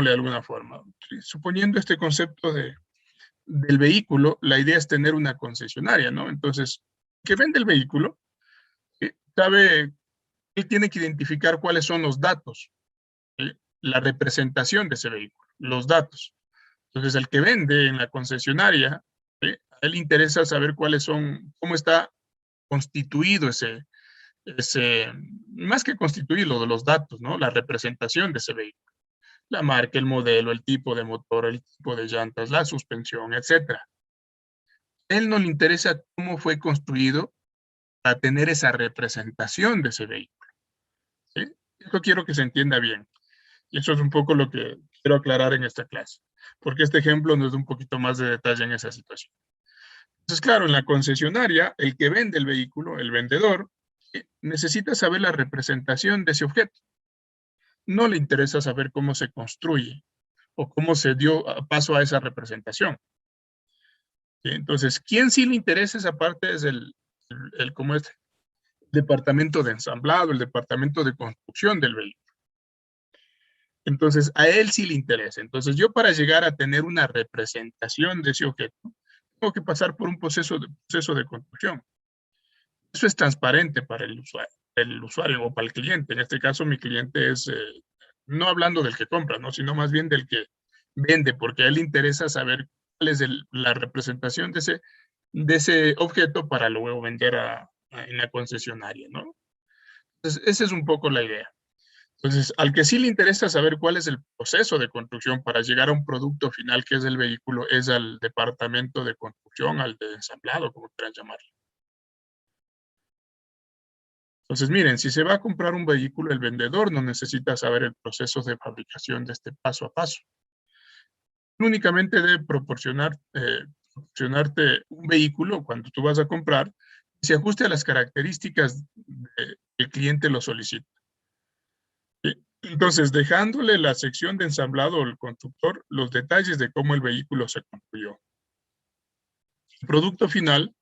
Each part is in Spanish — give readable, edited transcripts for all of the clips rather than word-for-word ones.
de alguna forma. Suponiendo este concepto del vehículo, la idea es tener una concesionaria, ¿no? Entonces, el que vende el vehículo sabe, él tiene que identificar cuáles son los datos, la representación de ese vehículo, los datos. Entonces, el que vende en la concesionaria, a él le interesa saber cuáles son, cómo está constituido más que constituido, de los datos, ¿no? La representación de ese vehículo. La marca, el modelo, el tipo de motor, el tipo de llantas, la suspensión, etcétera. A él no le interesa cómo fue construido para tener esa representación de ese vehículo, ¿sí? Eso quiero que se entienda bien. Y eso es un poco lo que quiero aclarar en esta clase, porque este ejemplo nos da un poquito más de detalle en esa situación. Entonces, claro, en la concesionaria, el que vende el vehículo, el vendedor, necesita saber la representación de ese objeto. No le interesa saber cómo se construye o cómo se dio paso a esa representación. ¿Sí? Entonces, ¿quién sí le interesa esa parte? Es ¿cómo es? Departamento de ensamblado, el departamento de construcción del vehículo. Entonces, a él sí le interesa. Entonces, yo para llegar a tener una representación de ese objeto, tengo que pasar por un proceso de construcción. Eso es transparente para el usuario o para el cliente. En este caso, mi cliente es, no hablando del que compra, ¿no? Sino más bien del que vende, porque a él le interesa saber cuál es la representación de ese objeto para luego vender en la concesionaria, ¿no? Entonces, esa es un poco la idea. Entonces, al que sí le interesa saber cuál es el proceso de construcción para llegar a un producto final que es el vehículo, es al departamento de construcción, al de ensamblado, como quieran llamarlo. Entonces, miren, si se va a comprar un vehículo, el vendedor no necesita saber el proceso de fabricación de este paso a paso. Únicamente debe proporcionarte un vehículo cuando tú vas a comprar y se ajuste a las características que el cliente lo solicita. Entonces, dejándole la sección de ensamblado al constructor los detalles de cómo el vehículo se construyó. El producto final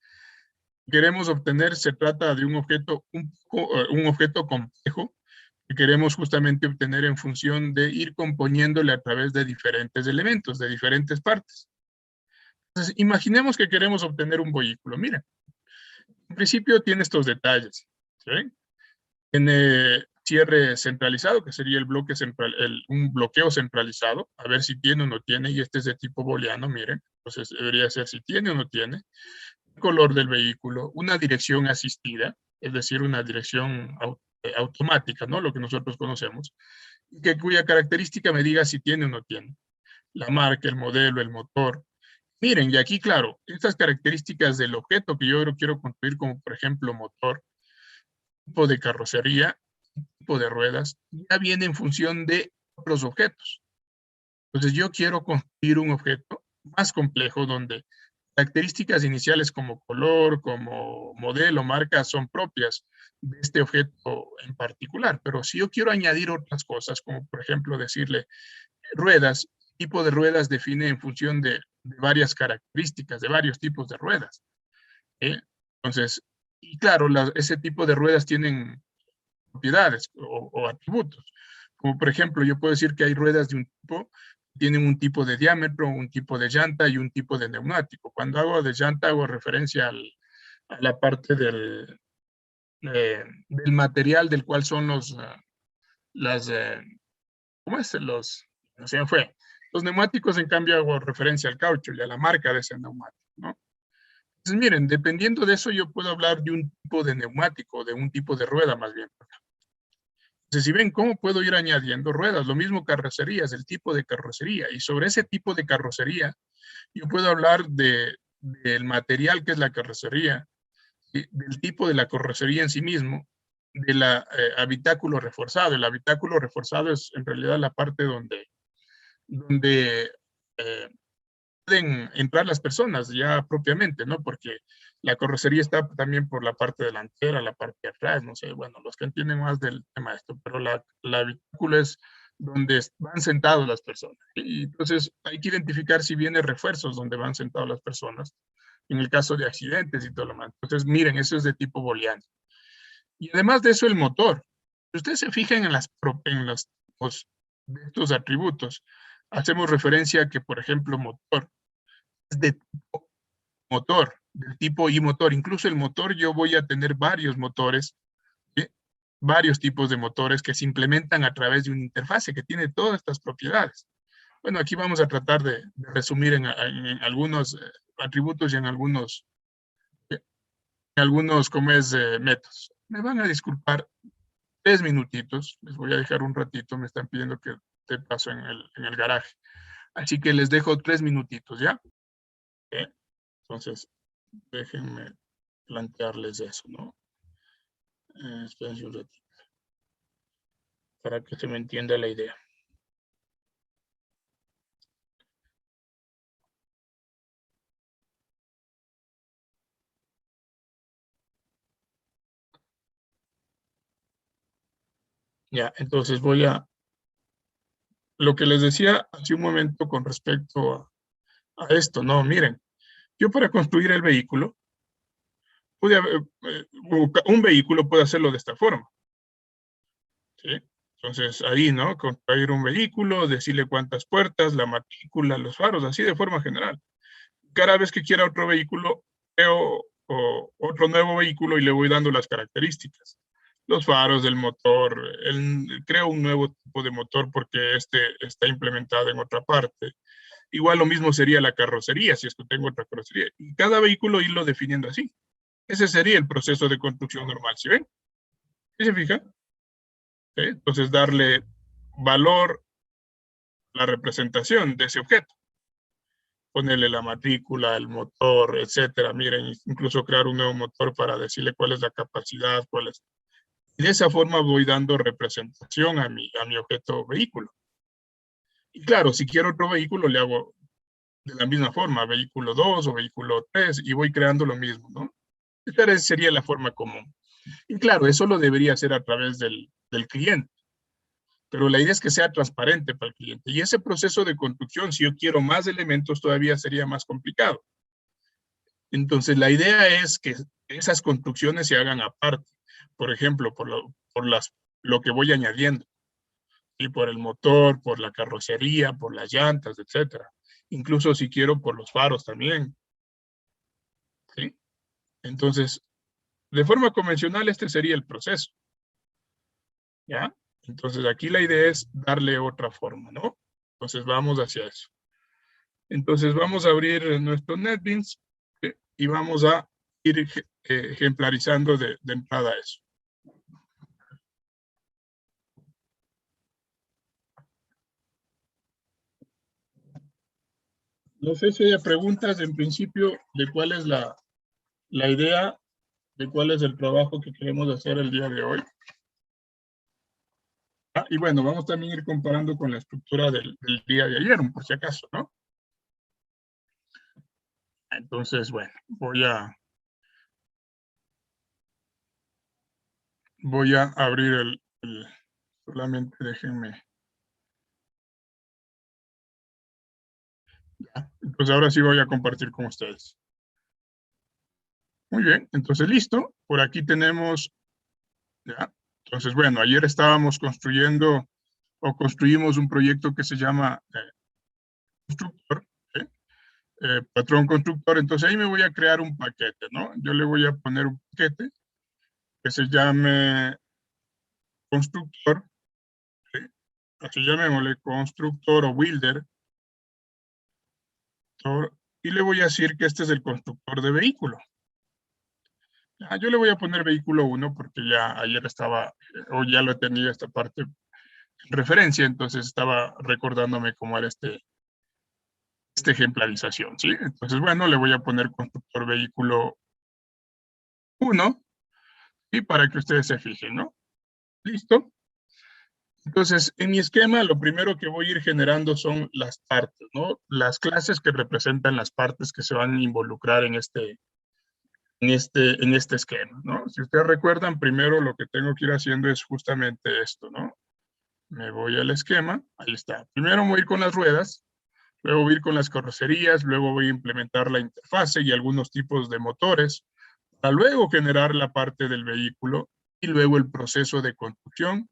queremos obtener se trata de un objeto complejo que queremos justamente obtener en función de ir componiéndole a través de diferentes elementos, de diferentes partes. Entonces, imaginemos que queremos obtener un vehículo. Mira, en principio tiene estos detalles, ¿sí? Tiene cierre centralizado, que sería un bloqueo centralizado, a ver si tiene o no tiene, y este es de tipo booleano, miren, entonces debería ser si tiene o no tiene. El color del vehículo, una dirección asistida, es decir, una dirección automática, ¿no? Lo que nosotros conocemos, cuya característica me diga si tiene o no tiene. La marca, el modelo, el motor. Miren, y aquí, claro, estas características del objeto que yo quiero construir, como por ejemplo motor, tipo de carrocería, tipo de ruedas, ya viene en función de otros objetos. Entonces yo quiero construir un objeto más complejo donde características iniciales como color, como modelo, marca son propias de este objeto en particular. Pero si yo quiero añadir otras cosas, como por ejemplo decirle ruedas, tipo de ruedas define en función de varias características, de varios tipos de ruedas. Entonces, y claro, ese tipo de ruedas tienen propiedades o atributos. Como por ejemplo, yo puedo decir que hay ruedas de un tipo, tienen un tipo de diámetro, un tipo de llanta y un tipo de neumático. Cuando hago de llanta hago referencia a la parte del material del cual son ¿cómo es? No sé, Los neumáticos, en cambio, hago referencia al caucho y a la marca de ese neumático, ¿no? Entonces, miren, dependiendo de eso, yo puedo hablar de un tipo de neumático, de un tipo de rueda más bien. Entonces, si ven cómo puedo ir añadiendo ruedas, lo mismo carrocerías, el tipo de carrocería. Y sobre ese tipo de carrocería, yo puedo hablar del material que es la carrocería, del tipo de la carrocería en sí mismo, del habitáculo reforzado. El habitáculo reforzado es en realidad la parte donde pueden entrar las personas ya propiamente, ¿no? Porque la carrocería está también por la parte delantera, la parte de atrás, no sé, bueno, los que entienden más del tema de esto, pero la habitáculo es donde van sentadas las personas. Y entonces hay que identificar si viene refuerzos donde van sentadas las personas, en el caso de accidentes y todo lo demás. Entonces, miren, eso es de tipo booleano. Y además de eso, el motor. Si ustedes se fijan en los de estos atributos, hacemos referencia a que, por ejemplo, motor es de tipo motor, del tipo y motor. Incluso el motor yo voy a tener varios motores, ¿sí? Varios tipos de motores que se implementan a través de una interfase que tiene todas estas propiedades. Bueno, aquí vamos a tratar de resumir en algunos atributos y en algunos como es, métodos. Me van a disculpar 3 minutitos, les voy a dejar un ratito, me están pidiendo que te paso en el garaje. Así que les dejo 3 minutitos, ¿ya? Entonces, déjenme plantearles eso, ¿no? Espérense un ratito, para que se me entienda la idea. Ya, entonces lo que les decía hace un momento con respecto a esto, ¿no? Miren, yo para construir el vehículo, un vehículo puede hacerlo de esta forma, ¿sí? Entonces ahí, ¿no? Construir un vehículo, decirle cuántas puertas, la matrícula, los faros, así de forma general. Cada vez que quiera otro vehículo, creo otro nuevo vehículo y le voy dando las características. Los faros del motor, creo un nuevo tipo de motor porque este está implementado en otra parte. Igual lo mismo sería la carrocería, si es que tengo otra carrocería. Y cada vehículo irlo definiendo así. Ese sería el proceso de construcción normal, ¿sí ven? ¿Sí se fijan? ¿Sí? Entonces darle valor a la representación de ese objeto. Ponerle la matrícula, el motor, etcétera. Miren, incluso crear un nuevo motor para decirle cuál es la capacidad, cuál es. Y de esa forma voy dando representación a mi objeto vehículo. Y claro, si quiero otro vehículo, le hago de la misma forma, vehículo 2 o vehículo 3, y voy creando lo mismo, ¿no? Esta sería la forma común. Y claro, eso lo debería hacer a través del cliente. Pero la idea es que sea transparente para el cliente. Y ese proceso de construcción, si yo quiero más elementos, todavía sería más complicado. Entonces, la idea es que esas construcciones se hagan aparte. Por ejemplo, lo que voy añadiendo. Y por el motor, por la carrocería, por las llantas, etcétera. Incluso si quiero por los faros también. ¿Sí? Entonces, de forma convencional, este sería el proceso. ¿Ya? Entonces, aquí la idea es darle otra forma, ¿no? Entonces, vamos hacia eso. Entonces, vamos a abrir nuestro NetBeans y vamos a ir ejemplarizando de entrada eso. No sé si hay preguntas en principio de cuál es la idea, de cuál es el trabajo que queremos hacer el día de hoy. Y bueno, vamos también a ir comparando con la estructura del día de ayer, por si acaso, ¿no? Entonces, bueno, voy a abrir solamente déjenme. Ya. Entonces ahora sí voy a compartir con ustedes. Muy bien, entonces listo. Por aquí tenemos, ya. Entonces, bueno, ayer estábamos construimos un proyecto que se llama constructor, ¿sí? Patrón constructor. Entonces ahí me voy a crear un paquete, ¿no? Yo le voy a poner un paquete que se llame constructor, ¿sí? Así llamémosle constructor o builder, y le voy a decir que este es el constructor de vehículo. Yo le voy a poner vehículo 1 porque ya ayer estaba, o ya lo tenía esta parte en referencia, entonces estaba recordándome cómo era esta ejemplarización, ¿sí? Entonces, bueno, le voy a poner constructor vehículo 1, y para que ustedes se fijen, ¿no? ¿Listo? Entonces, en mi esquema, lo primero que voy a ir generando son las partes, ¿no? Las clases que representan las partes que se van a involucrar en este esquema, ¿no? Si ustedes recuerdan, primero lo que tengo que ir haciendo es justamente esto, ¿no? Me voy al esquema, ahí está. Primero voy a ir con las ruedas, luego voy a ir con las carrocerías, luego voy a implementar la interfase y algunos tipos de motores, para luego generar la parte del vehículo y luego el proceso de construcción,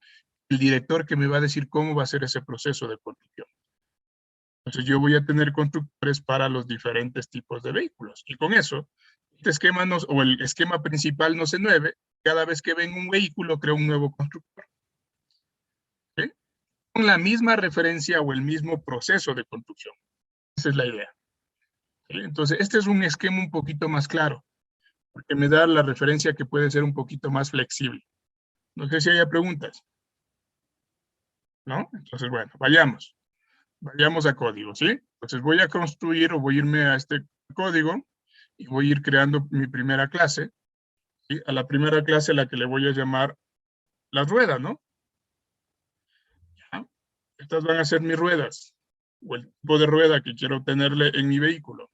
el director que me va a decir cómo va a ser ese proceso de construcción. Entonces yo voy a tener constructores para los diferentes tipos de vehículos. Y con eso, este esquema o el esquema principal no se mueve. Cada vez que venga un vehículo, creo un nuevo constructor. ¿Sí? Con la misma referencia o el mismo proceso de construcción. Esa es la idea. ¿Sí? Entonces, este es un esquema un poquito más claro, porque me da la referencia que puede ser un poquito más flexible. No sé si haya preguntas. ¿No? Entonces, bueno, vayamos. Vayamos a código, ¿sí? Entonces voy a construir o voy a irme a este código y voy a ir creando mi primera clase. ¿Sí? A la primera clase a la que le voy a llamar las ruedas, ¿no? ¿Ya? Estas van a ser mis ruedas o el tipo de rueda que quiero tenerle en mi vehículo.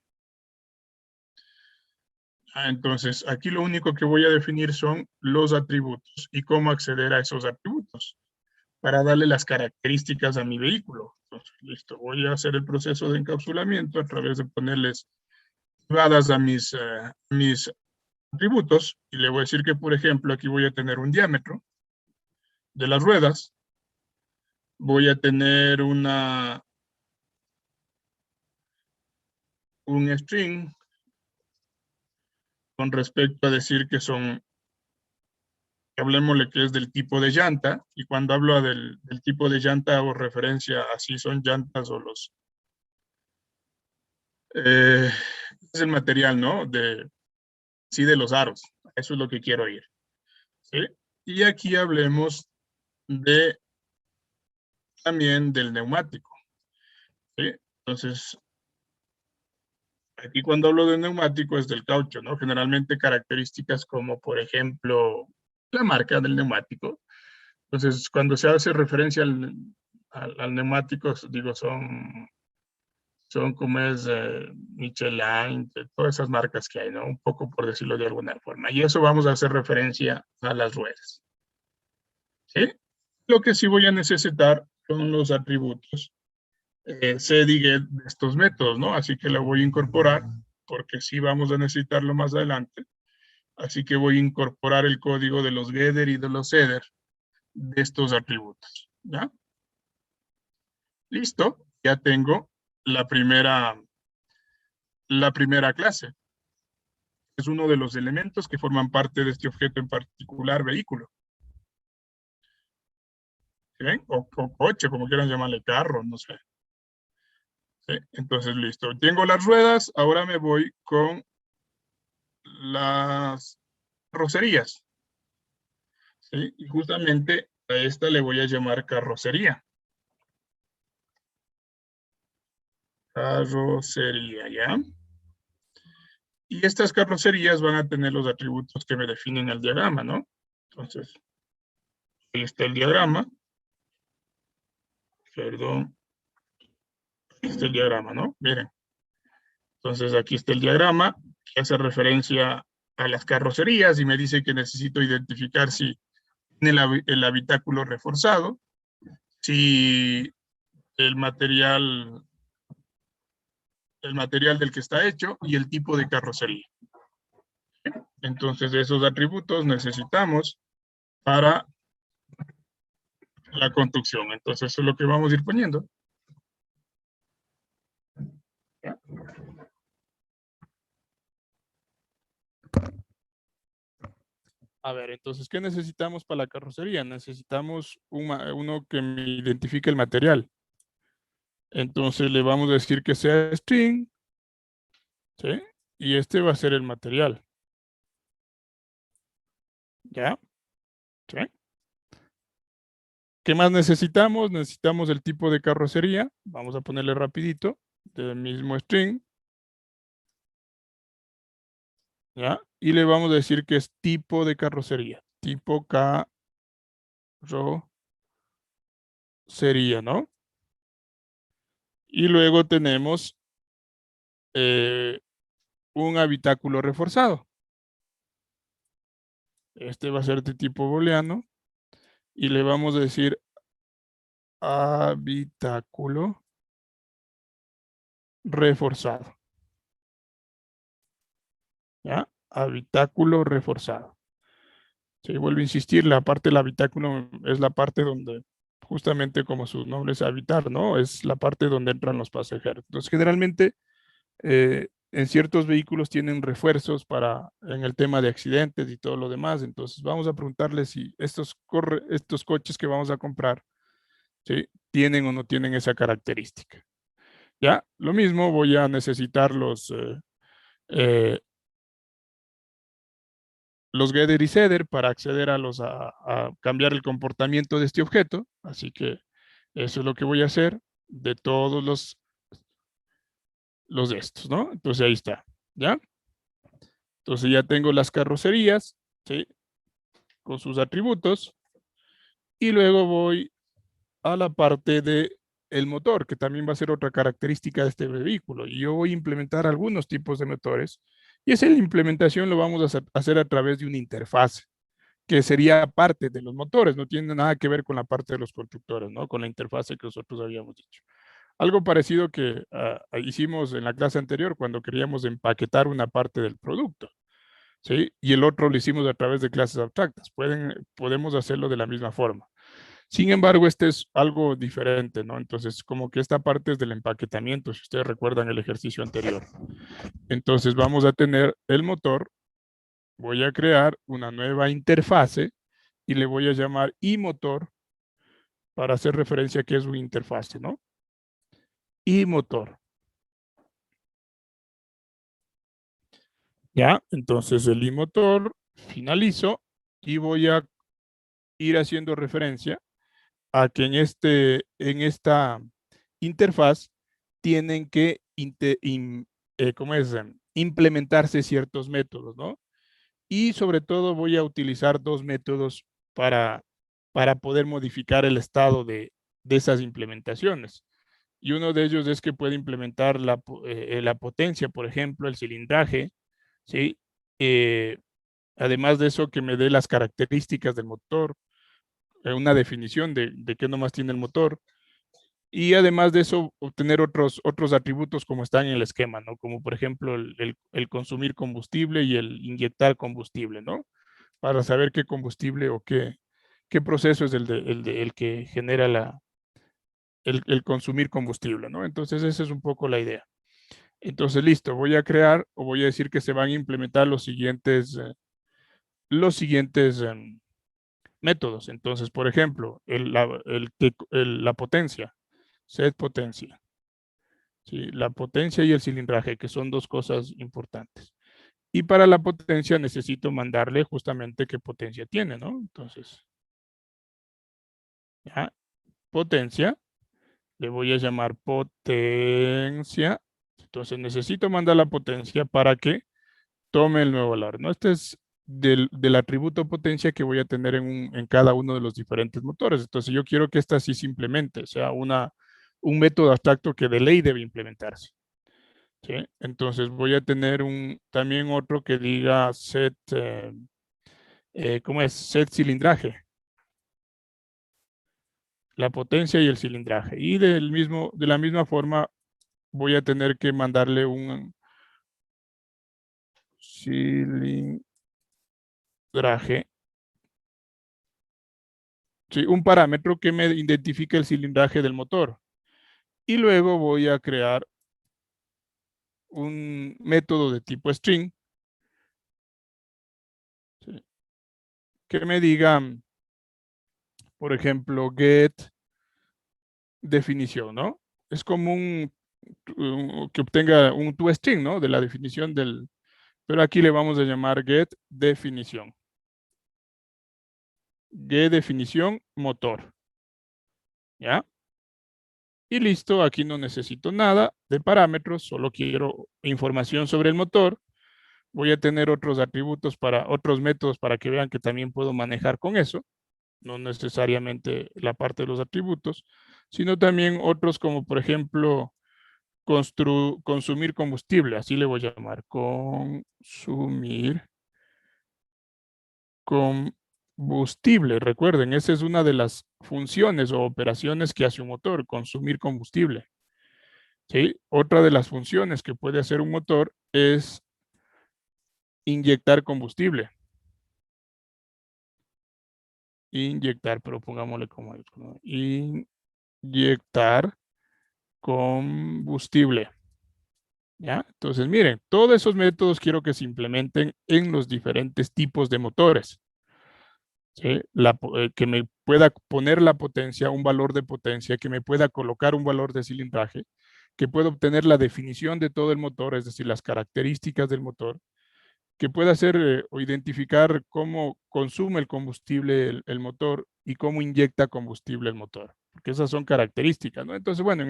Entonces, aquí lo único que voy a definir son los atributos y cómo acceder a esos atributos para darle las características a mi vehículo. Entonces, listo, voy a hacer el proceso de encapsulamiento a través de ponerles privadas a mis atributos y le voy a decir que, por ejemplo, aquí voy a tener un diámetro de las ruedas, voy a tener un string con respecto a decir que son, hablemosle que es del tipo de llanta, y cuando hablo del tipo de llanta hago referencia a si son llantas o los, es el material, ¿no? Sí, de los aros, eso es lo que quiero ir, ¿sí? Y aquí hablemos también del neumático, ¿sí? Entonces, aquí cuando hablo de neumático es del caucho, ¿no? Generalmente características como, por ejemplo, la marca del neumático. Entonces, cuando se hace referencia al neumático, digo, son como es Michelin, todas esas marcas que hay, ¿no? Un poco por decirlo de alguna forma. Y eso vamos a hacer referencia a las ruedas, ¿sí? Lo que sí voy a necesitar son los atributos CDGET de estos métodos, ¿no? Así que lo voy a incorporar porque sí vamos a necesitarlo más adelante. Así que voy a incorporar el código de los getter y de los setter de estos atributos, ¿ya? Listo, ya tengo la primera clase. Es uno de los elementos que forman parte de este objeto en particular, vehículo. ¿Sí ven? O coche, como quieran llamarle, carro, no sé. ¿Sí? Entonces, listo. Tengo las ruedas, ahora me voy con las carrocerías. ¿Sí? Y justamente a esta le voy a llamar carrocería. Carrocería, ¿ya? Y estas carrocerías van a tener los atributos que me definen el diagrama, ¿no? Entonces, ahí está el diagrama. Perdón. Aquí está el diagrama, ¿no? Miren. Entonces, aquí está el diagrama que hace referencia a las carrocerías y me dice que necesito identificar si tiene el habitáculo reforzado, si el material del que está hecho y el tipo de carrocería. Entonces, esos atributos necesitamos para la construcción. Entonces, eso es lo que vamos a ir poniendo. A ver, entonces, ¿qué necesitamos para la carrocería? Necesitamos uno que me identifique el material. Entonces, le vamos a decir que sea string, ¿sí? Y este va a ser el material. ¿Ya? ¿Sí? ¿Qué más necesitamos? Necesitamos el tipo de carrocería. Vamos a ponerle rapidito, del mismo string. ¿Ya? Y le vamos a decir que es tipo de carrocería. Tipo carrocería, ¿no? Y luego tenemos un habitáculo reforzado. Este va a ser de tipo booleano. Y le vamos a decir habitáculo reforzado. ¿Ya? Habitáculo reforzado. Sí, vuelvo a insistir, la parte del habitáculo es la parte donde justamente como su nombre es habitar, ¿no? Es la parte donde entran los pasajeros. Entonces, generalmente, en ciertos vehículos tienen refuerzos para en el tema de accidentes y todo lo demás. Entonces, vamos a preguntarle si estos coches que vamos a comprar, ¿sí?, tienen o no tienen esa característica. Ya, lo mismo voy a necesitar eh, los getter y setter para acceder a cambiar el comportamiento de este objeto. Así que eso es lo que voy a hacer de todos los de estos, ¿no? Entonces ahí está, ¿ya? Entonces ya tengo las carrocerías, ¿sí?, con sus atributos. Y luego voy a la parte de el motor, que también va a ser otra característica de este vehículo. Y yo voy a implementar algunos tipos de motores. Y esa implementación lo vamos a hacer a través de una interfaz, que sería parte de los motores, no tiene nada que ver con la parte de los constructores, ¿no? Con la interfase que nosotros habíamos dicho. Algo parecido que hicimos en la clase anterior cuando queríamos empaquetar una parte del producto, ¿sí? Y el otro lo hicimos a través de clases abstractas. Podemos hacerlo de la misma forma. Sin embargo, este es algo diferente, ¿no? Entonces, como que esta parte es del empaquetamiento, si ustedes recuerdan el ejercicio anterior. Entonces, vamos a tener el motor, voy a crear una nueva interfase y le voy a llamar iMotor para hacer referencia a que es una interfase, ¿no? iMotor. Ya, entonces el iMotor finalizo y voy a ir haciendo referencia a que en esta interfaz tienen que ¿cómo es? Implementarse ciertos métodos, ¿no? Y sobre todo voy a utilizar dos métodos para, para poder modificar el estado de esas implementaciones. Y uno de ellos es que puede implementar la potencia, por ejemplo, el cilindraje, ¿sí? Eh, Además de eso, que me dé las características del motor, una definición de qué nomás tiene el motor. Y además de eso, obtener otros atributos como están en el esquema, ¿no? Como por ejemplo el consumir combustible y el inyectar combustible, ¿no? Para saber qué combustible o qué proceso es el que genera el consumir combustible, ¿no? Entonces, esa es un poco la idea. Entonces, listo, voy a crear o voy a decir que se van a implementar los siguientes métodos. Entonces, por ejemplo, la potencia, set potencia. Sí, la potencia y el cilindraje, que son dos cosas importantes. Y para la potencia necesito mandarle justamente qué potencia tiene, ¿no? Entonces, ya, potencia, le voy a llamar potencia. Entonces necesito mandar la potencia para que tome el nuevo valor, ¿no? Este es del atributo potencia que voy a tener en cada uno de los diferentes motores. Entonces yo quiero que esta sí se implemente, sea un método abstracto que de ley debe implementarse. ¿Sí? Entonces voy a tener también otro que diga set, ¿cómo es? Set cilindraje, la potencia y el cilindraje. Y de la misma forma voy a tener que mandarle un cilindraje, sí, un parámetro que me identifique el cilindraje del motor. Y luego voy a crear un método de tipo string, ¿sí?, que me diga, por ejemplo, get definición, ¿no? Es como que obtenga un toString, ¿no? De la definición pero aquí le vamos a llamar get definición. Get definición motor. ¿Ya? Y listo, aquí no necesito nada de parámetros, solo quiero información sobre el motor. Voy a tener otros atributos otros métodos para que vean que también puedo manejar con eso. No necesariamente la parte de los atributos, sino también otros como por ejemplo consumir combustible, así le voy a llamar, consumir combustible. Recuerden, esa es una de las funciones o operaciones que hace un motor, consumir combustible. ¿Sí? Otra de las funciones que puede hacer un motor es inyectar combustible. inyectar, pero pongámosle como inyectar combustible. ¿Ya? Entonces, miren, todos esos métodos quiero que se implementen en los diferentes tipos de motores. ¿Sí? Que me pueda poner la potencia, un valor de potencia, que me pueda colocar un valor de cilindraje, que pueda obtener la definición de todo el motor, es decir, las características del motor, que pueda hacer o identificar cómo consume el combustible el motor y cómo inyecta combustible el motor, porque esas son características, ¿no? Entonces, bueno,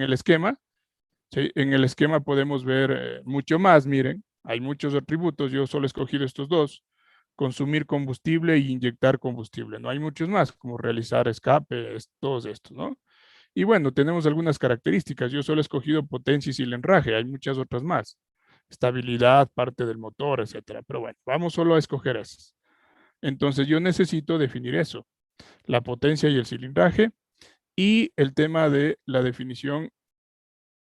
¿sí? En el esquema podemos ver mucho más, miren, hay muchos atributos, yo solo he escogido estos dos, consumir combustible y inyectar combustible, no hay muchos más, como realizar escapes, todos estos, ¿no? Y bueno, tenemos algunas características, yo solo he escogido potencia y cilindraje, hay muchas otras más, estabilidad, parte del motor, etcétera, pero bueno, vamos solo a escoger esas. Entonces yo necesito definir eso, la potencia y el cilindraje, y el tema de la definición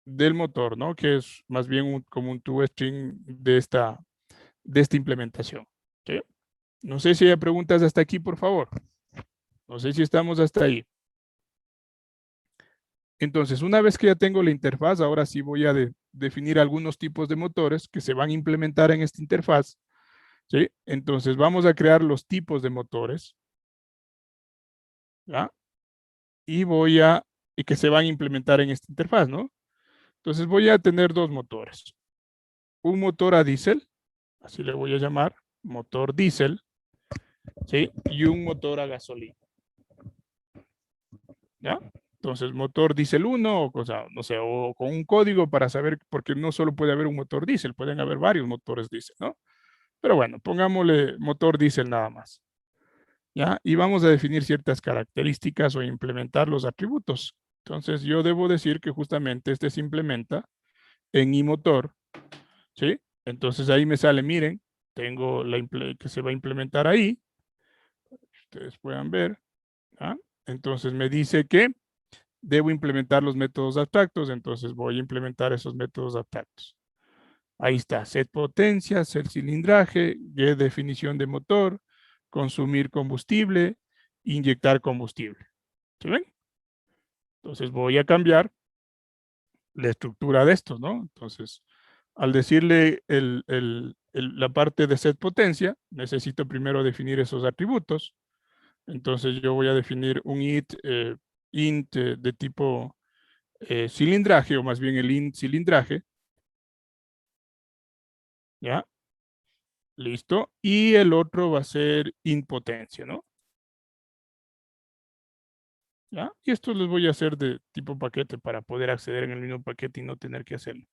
del motor, ¿no? Que es más bien como un toString de esta implementación. ¿Sí? No sé si hay preguntas hasta aquí, por favor. No sé si estamos hasta ahí. Entonces, una vez que ya tengo la interfaz, ahora sí voy a definir algunos tipos de motores que se van a implementar en esta interfaz. ¿Sí? Entonces, vamos a crear los tipos de motores. ¿Ya? Y que se van a implementar en esta interfaz, ¿no? Entonces, voy a tener dos motores. Un motor a diésel, así le voy a llamar, motor diésel, ¿sí? Y un motor a gasolina. ¿Ya? Entonces, motor diésel 1, o cosa, no sé, o con un código para saber, porque no solo puede haber un motor diésel, pueden haber varios motores diésel, ¿no? Pero bueno, pongámosle motor diésel nada más. ¿Ya? Y vamos a definir ciertas características o implementar los atributos. Entonces, yo debo decir que justamente este se implementa en iMotor, ¿sí? Entonces, ahí me sale, miren, tengo que se va a implementar ahí. Ustedes puedan ver, ¿ya? Entonces, me dice que debo implementar los métodos abstractos, entonces voy a implementar esos métodos abstractos. Ahí está, set potencia, set cilindraje, get definición de motor, consumir combustible, inyectar combustible. ¿Sí ven? Entonces voy a cambiar la estructura de estos, ¿no? Entonces, al decirle la parte de set potencia, necesito primero definir esos atributos. Entonces yo voy a definir un int de tipo cilindraje, o más bien el int cilindraje. ¿Ya? Listo. Y el otro va a ser int potencia, ¿no? ¿Ya? Y esto les voy a hacer de tipo paquete para poder acceder en el mismo paquete y no tener que hacerlo.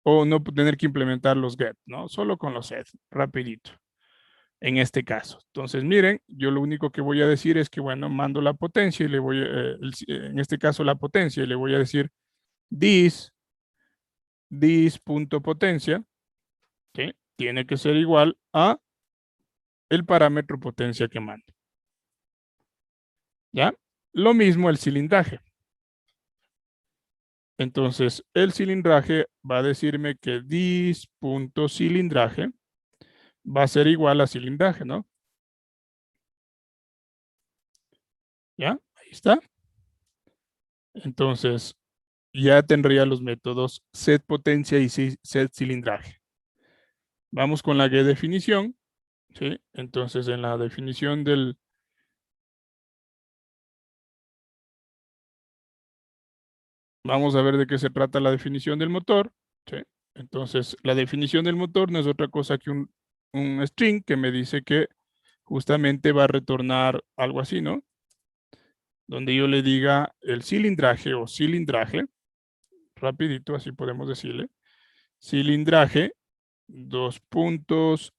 O no tener que implementar los get, ¿no? Solo con los set, rapidito. En este caso. Entonces, miren, yo lo único que voy a decir es que, bueno, mando la potencia y le voy a, en este caso la potencia, y le voy a decir this.potencia, ¿sí? Tiene que ser igual a el parámetro potencia que mando. ¿Ya? Lo mismo el cilindraje. Entonces, el cilindraje va a decirme que this.cilindraje va a ser igual a cilindraje, ¿no? ¿Ya? Ahí está. Entonces, ya tendría los métodos set potencia y set cilindraje. Vamos con la definición, ¿sí? Entonces, en la definición vamos a ver de qué se trata la definición del motor, ¿sí? Entonces, la definición del motor no es otra cosa que un string que me dice que justamente va a retornar algo así, ¿no? Donde yo le diga el cilindraje o cilindraje, rapidito, así podemos decirle, cilindraje, dos puntos,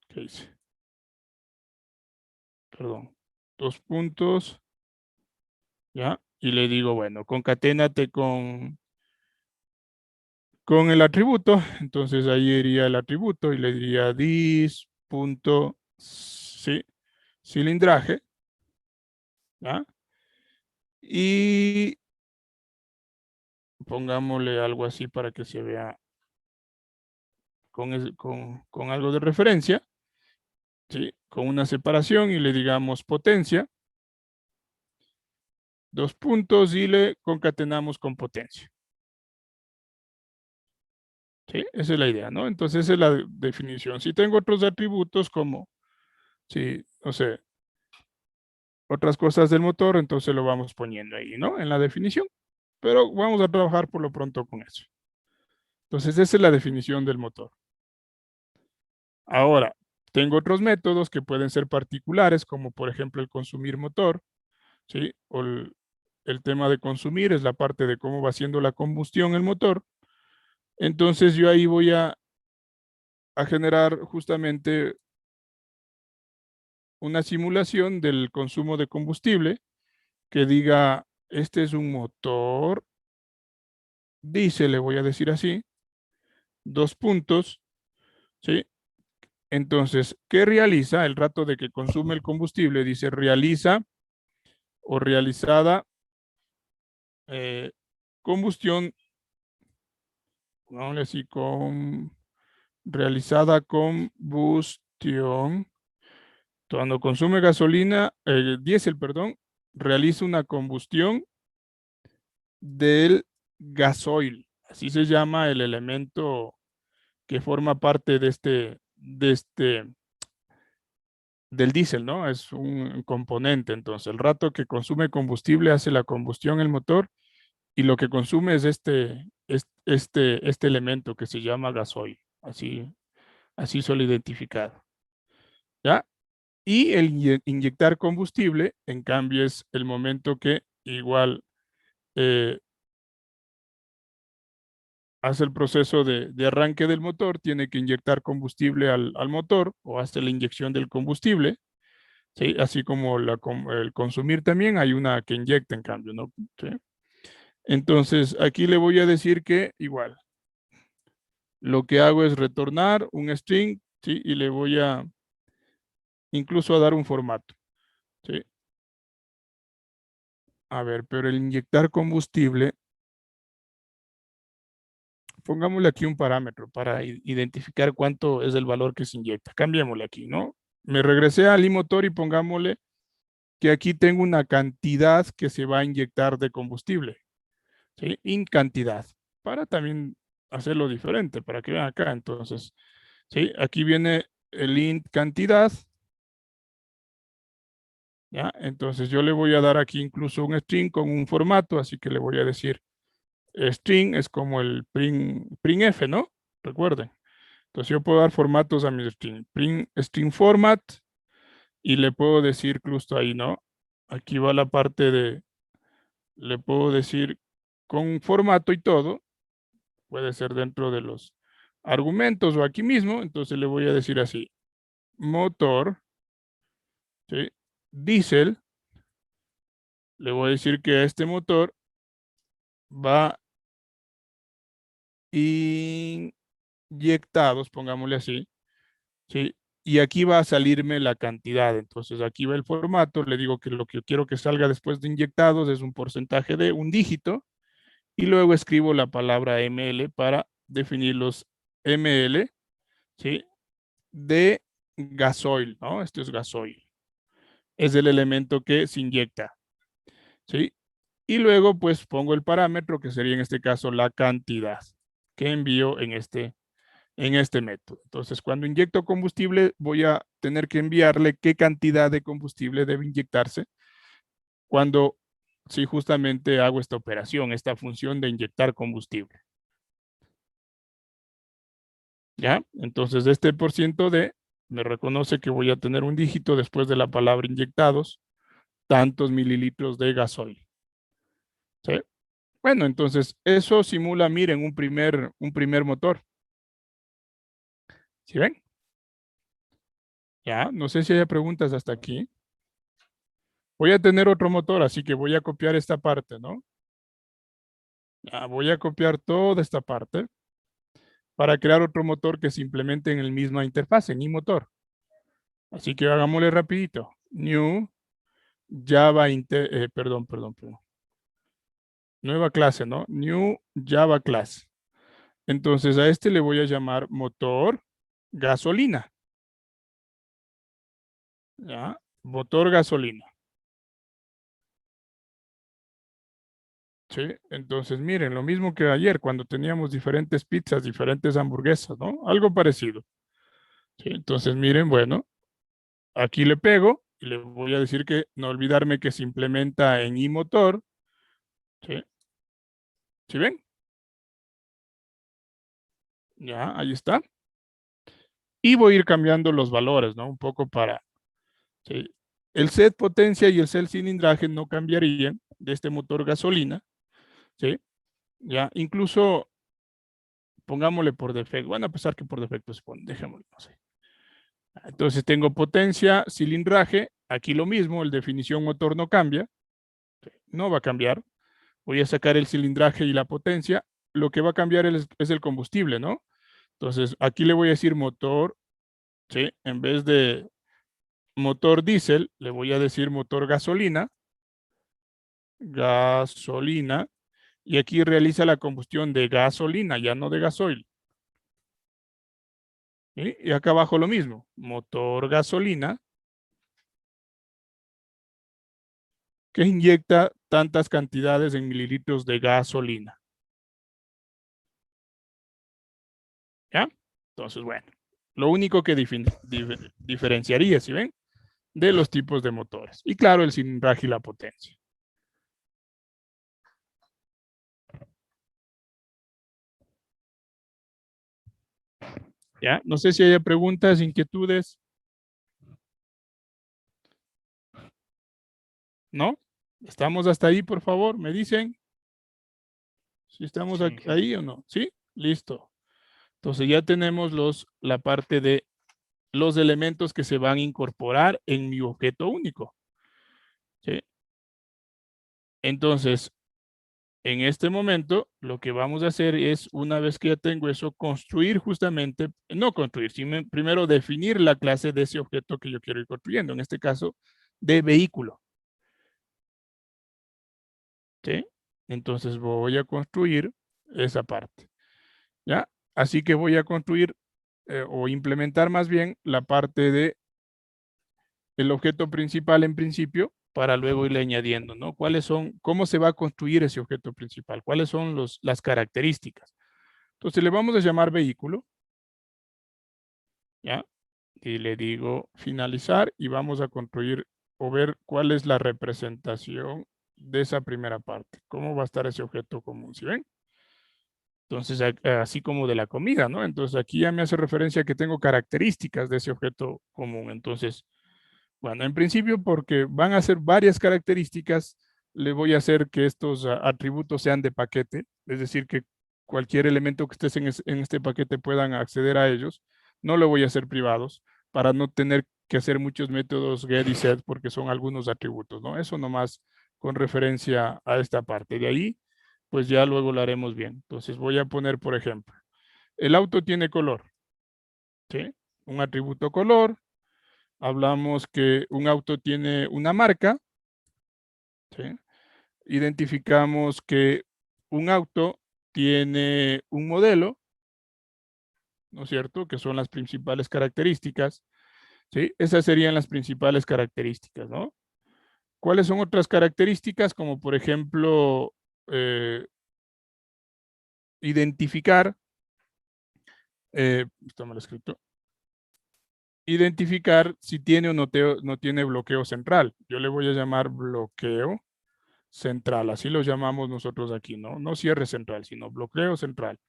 ¿qué hice? Perdón, dos puntos, ¿ya? Y le digo, bueno, concaténate con el atributo, entonces ahí iría el atributo y le diría cilindraje, ¿ya? Y pongámosle algo así para que se vea con algo de referencia, ¿sí? Con una separación y le digamos potencia, 2 puntos y le concatenamos con potencia. ¿Sí? Esa es la idea, ¿no? Entonces, esa es la definición. Si tengo otros atributos como, sí, no sé, otras cosas del motor, entonces lo vamos poniendo ahí, ¿no? En la definición. Pero vamos a trabajar por lo pronto con eso. Entonces, esa es la definición del motor. Ahora, tengo otros métodos que pueden ser particulares, como por ejemplo el consumir motor, ¿sí? O el tema de consumir es la parte de cómo va haciendo la combustión el motor. Entonces, yo ahí voy a generar justamente una simulación del consumo de combustible que diga, este es un motor diésel, le voy a decir así, 2 puntos, ¿sí? Entonces, ¿qué realiza el rato de que consume el combustible? Dice realiza o realizada combustión, vamos así, realizada combustión. Cuando consume gasolina, diésel, perdón, realiza una combustión del gasoil. Así se llama el elemento que forma parte del diésel, ¿no? Es un componente. Entonces, el rato que consume combustible hace la combustión el motor y lo que consume es este elemento que se llama gasoil. Así solo identificado. ¿Ya? Y el inyectar combustible, en cambio, es el momento que igual eh, hace el proceso de arranque del motor, tiene que inyectar combustible al motor o hace la inyección del combustible, ¿sí? Así como el consumir también, hay una que inyecta en cambio, ¿no? ¿Sí? Entonces, aquí le voy a decir que igual, lo que hago es retornar un string, ¿sí? Y le voy a incluso a dar un formato, ¿sí? A ver, pero el inyectar combustible, pongámosle aquí un parámetro para identificar cuánto es el valor que se inyecta. Cambiémosle aquí, ¿no? Me regresé al iMotor y pongámosle que aquí tengo una cantidad que se va a inyectar de combustible, ¿sí? In cantidad, para también hacerlo diferente, para que vean acá. Entonces, ¿sí? Aquí viene el int cantidad, ¿ya? Entonces yo le voy a dar aquí incluso un string con un formato, así que le voy a decir string es como el printf, ¿no? Recuerden. Entonces yo puedo dar formatos a mi string. String format y le puedo decir justo ahí, ¿no? Aquí va la parte de, le puedo decir con formato y todo, puede ser dentro de los argumentos o aquí mismo, entonces le voy a decir así, motor, ¿sí? Diesel, le voy a decir que este motor va inyectados, pongámosle así, ¿sí? Y aquí va a salirme la cantidad. Entonces aquí va el formato, le digo que lo que quiero que salga después de inyectados es un porcentaje de un dígito y luego escribo la palabra ml para definir los ml, ¿sí? De gasoil, ¿no? Esto es gasoil. Es el elemento que se inyecta, ¿sí? Y luego pues pongo el parámetro que sería en este caso la cantidad que envío en este método. Entonces, cuando inyecto combustible, voy a tener que enviarle qué cantidad de combustible debe inyectarse cuando, si justamente hago esta operación, esta función de inyectar combustible. ¿Ya? Entonces, este % de me reconoce que voy a tener un dígito después de la palabra inyectados, tantos mililitros de gasoil. ¿Sí? Bueno, entonces, eso simula, miren, un primer motor. ¿Sí ven? Ya, no sé si hay preguntas hasta aquí. Voy a tener otro motor, así que voy a copiar esta parte, ¿no? Ya, voy a copiar toda esta parte para crear otro motor que se implemente en el misma interfaz, en mi motor. Así que hagámosle rapidito. New Java, perdón. Nueva clase, ¿no? New Java class. Entonces a este le voy a llamar motor gasolina. ¿Ya? Motor gasolina. ¿sí? Entonces, miren, lo mismo que ayer cuando teníamos diferentes pizzas, diferentes hamburguesas, ¿no? Algo parecido. ¿Sí? Entonces, miren, bueno, aquí le pego y le voy a decir que no olvidarme que se implementa en iMotor, ¿sí? ¿Sí ven? Ya, ahí está. Y voy a ir cambiando los valores, ¿no? Un poco para, ¿sí? El set potencia y el set cilindraje no cambiarían de este motor gasolina, ¿sí? Ya, incluso pongámosle por defecto, bueno, a pesar que por defecto se pone, dejémoslo, no sé. Entonces tengo potencia, cilindraje, aquí lo mismo, el definición motor no cambia, no va a cambiar. Voy a sacar el cilindraje y la potencia, lo que va a cambiar es el combustible, ¿no? Entonces aquí le voy a decir motor, ¿sí? En vez de motor diésel, le voy a decir motor gasolina, gasolina, y aquí realiza la combustión de gasolina, ya no de gasoil. ¿Sí? Y acá abajo lo mismo, motor gasolina, que inyecta tantas cantidades en mililitros de gasolina. ¿Ya? Entonces, bueno, lo único que diferenciaría, ¿sí ven? De los tipos de motores. Y claro, el cilindraje y la potencia. ¿Ya? No sé si hay preguntas, inquietudes. ¿No? ¿Estamos hasta ahí, por favor? ¿Me dicen si estamos Sí, ahí o no? ¿Sí? Listo. Entonces ya tenemos la parte de los elementos que se van a incorporar en mi objeto único. ¿Sí? Entonces, en este momento, lo que vamos a hacer es, una vez que ya tengo eso, construir justamente, no construir, sino primero definir la clase de ese objeto que yo quiero ir construyendo, en este caso, de vehículo. ¿Sí? Entonces voy a construir esa parte. ¿Ya? Así que voy a construir o implementar más bien la parte de el objeto principal en principio para luego irle añadiendo, ¿no? ¿Cuáles son, cómo se va a construir ese objeto principal? ¿Cuáles son las características? Entonces le vamos a llamar vehículo, ¿ya? Y le digo finalizar y vamos a construir o ver cuál es la representación de esa primera parte. ¿Cómo va a estar ese objeto común? ¿Sí ven? Entonces, así como de la comida, ¿no? Entonces aquí ya me hace referencia a que tengo características de ese objeto común. Entonces, bueno, en principio porque van a ser varias características, le voy a hacer que estos atributos sean de paquete, es decir, que cualquier elemento que esté en este paquete puedan acceder a ellos. No lo voy a hacer privados para no tener que hacer muchos métodos get y set porque son algunos atributos, ¿no? Eso nomás con referencia a esta parte. De ahí, pues ya luego lo haremos bien. Entonces voy a poner, por ejemplo, el auto tiene color, ¿sí? Un atributo color. Hablamos que un auto tiene una marca, ¿sí? Identificamos que un auto tiene un modelo, ¿no es cierto? Que son las principales características, ¿sí? Esas serían las principales características, ¿no? ¿Cuáles son otras características? Como por ejemplo, identificar, está mal escrito, identificar si tiene o no tiene bloqueo central. Yo le voy a llamar bloqueo central, así lo llamamos nosotros aquí, ¿no? No cierre central, sino bloqueo central,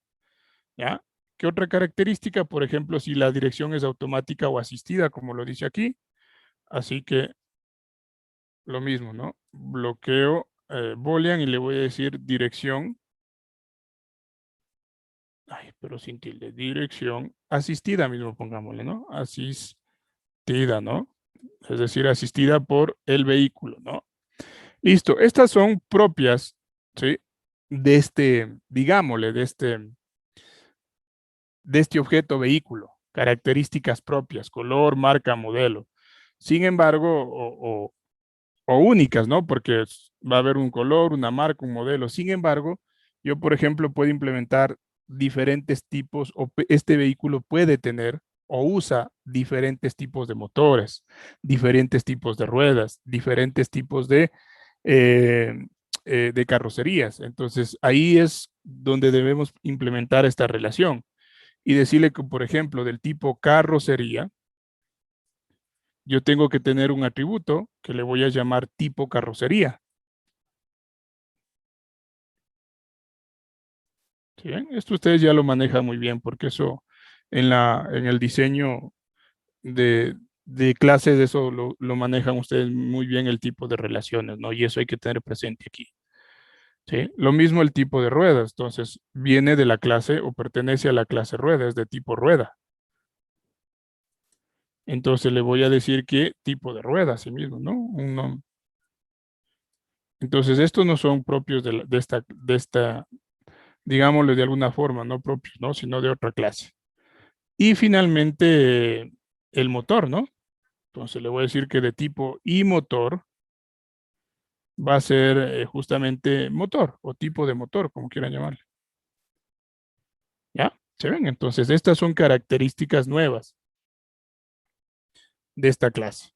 ¿ya? ¿Qué otra característica? Por ejemplo, si la dirección es automática o asistida, como lo dice aquí. Así que lo mismo, ¿no? Bloqueo boolean y le voy a decir dirección. Ay, pero sin tilde. Dirección asistida mismo, pongámosle, ¿no? Asistida, ¿no? Es decir, asistida por el vehículo, ¿no? Listo. Estas son propias, ¿sí? De este, digámosle, de este objeto vehículo, características propias, color, marca, modelo. Sin embargo, o únicas, ¿no? Porque va a haber un color, una marca, un modelo. Sin embargo, yo, por ejemplo, puedo implementar diferentes tipos, o este vehículo puede tener o usa diferentes tipos de motores, diferentes tipos de ruedas, diferentes tipos de de carrocerías. Entonces, ahí es donde debemos implementar esta relación y decirle que, por ejemplo, del tipo carrocería, yo tengo que tener un atributo que le voy a llamar tipo carrocería. ¿Sí ven? Esto ustedes ya lo manejan muy bien porque eso en el diseño de clases, eso lo manejan ustedes muy bien el tipo de relaciones, ¿no? Y eso hay que tener presente aquí. ¿Sí? Lo mismo el tipo de ruedas, entonces viene de la clase o pertenece a la clase rueda, es de tipo rueda. Entonces le voy a decir qué tipo de rueda, así mismo, ¿no? Entonces estos no son propios de esta, digámoslo de alguna forma, no propios, ¿no? Sino de otra clase. Y finalmente el motor, ¿no? Entonces le voy a decir que de tipo y motor va a ser justamente motor o tipo de motor, como quieran llamarle. ¿Ya? ¿Se ven? Entonces estas son características nuevas de esta clase.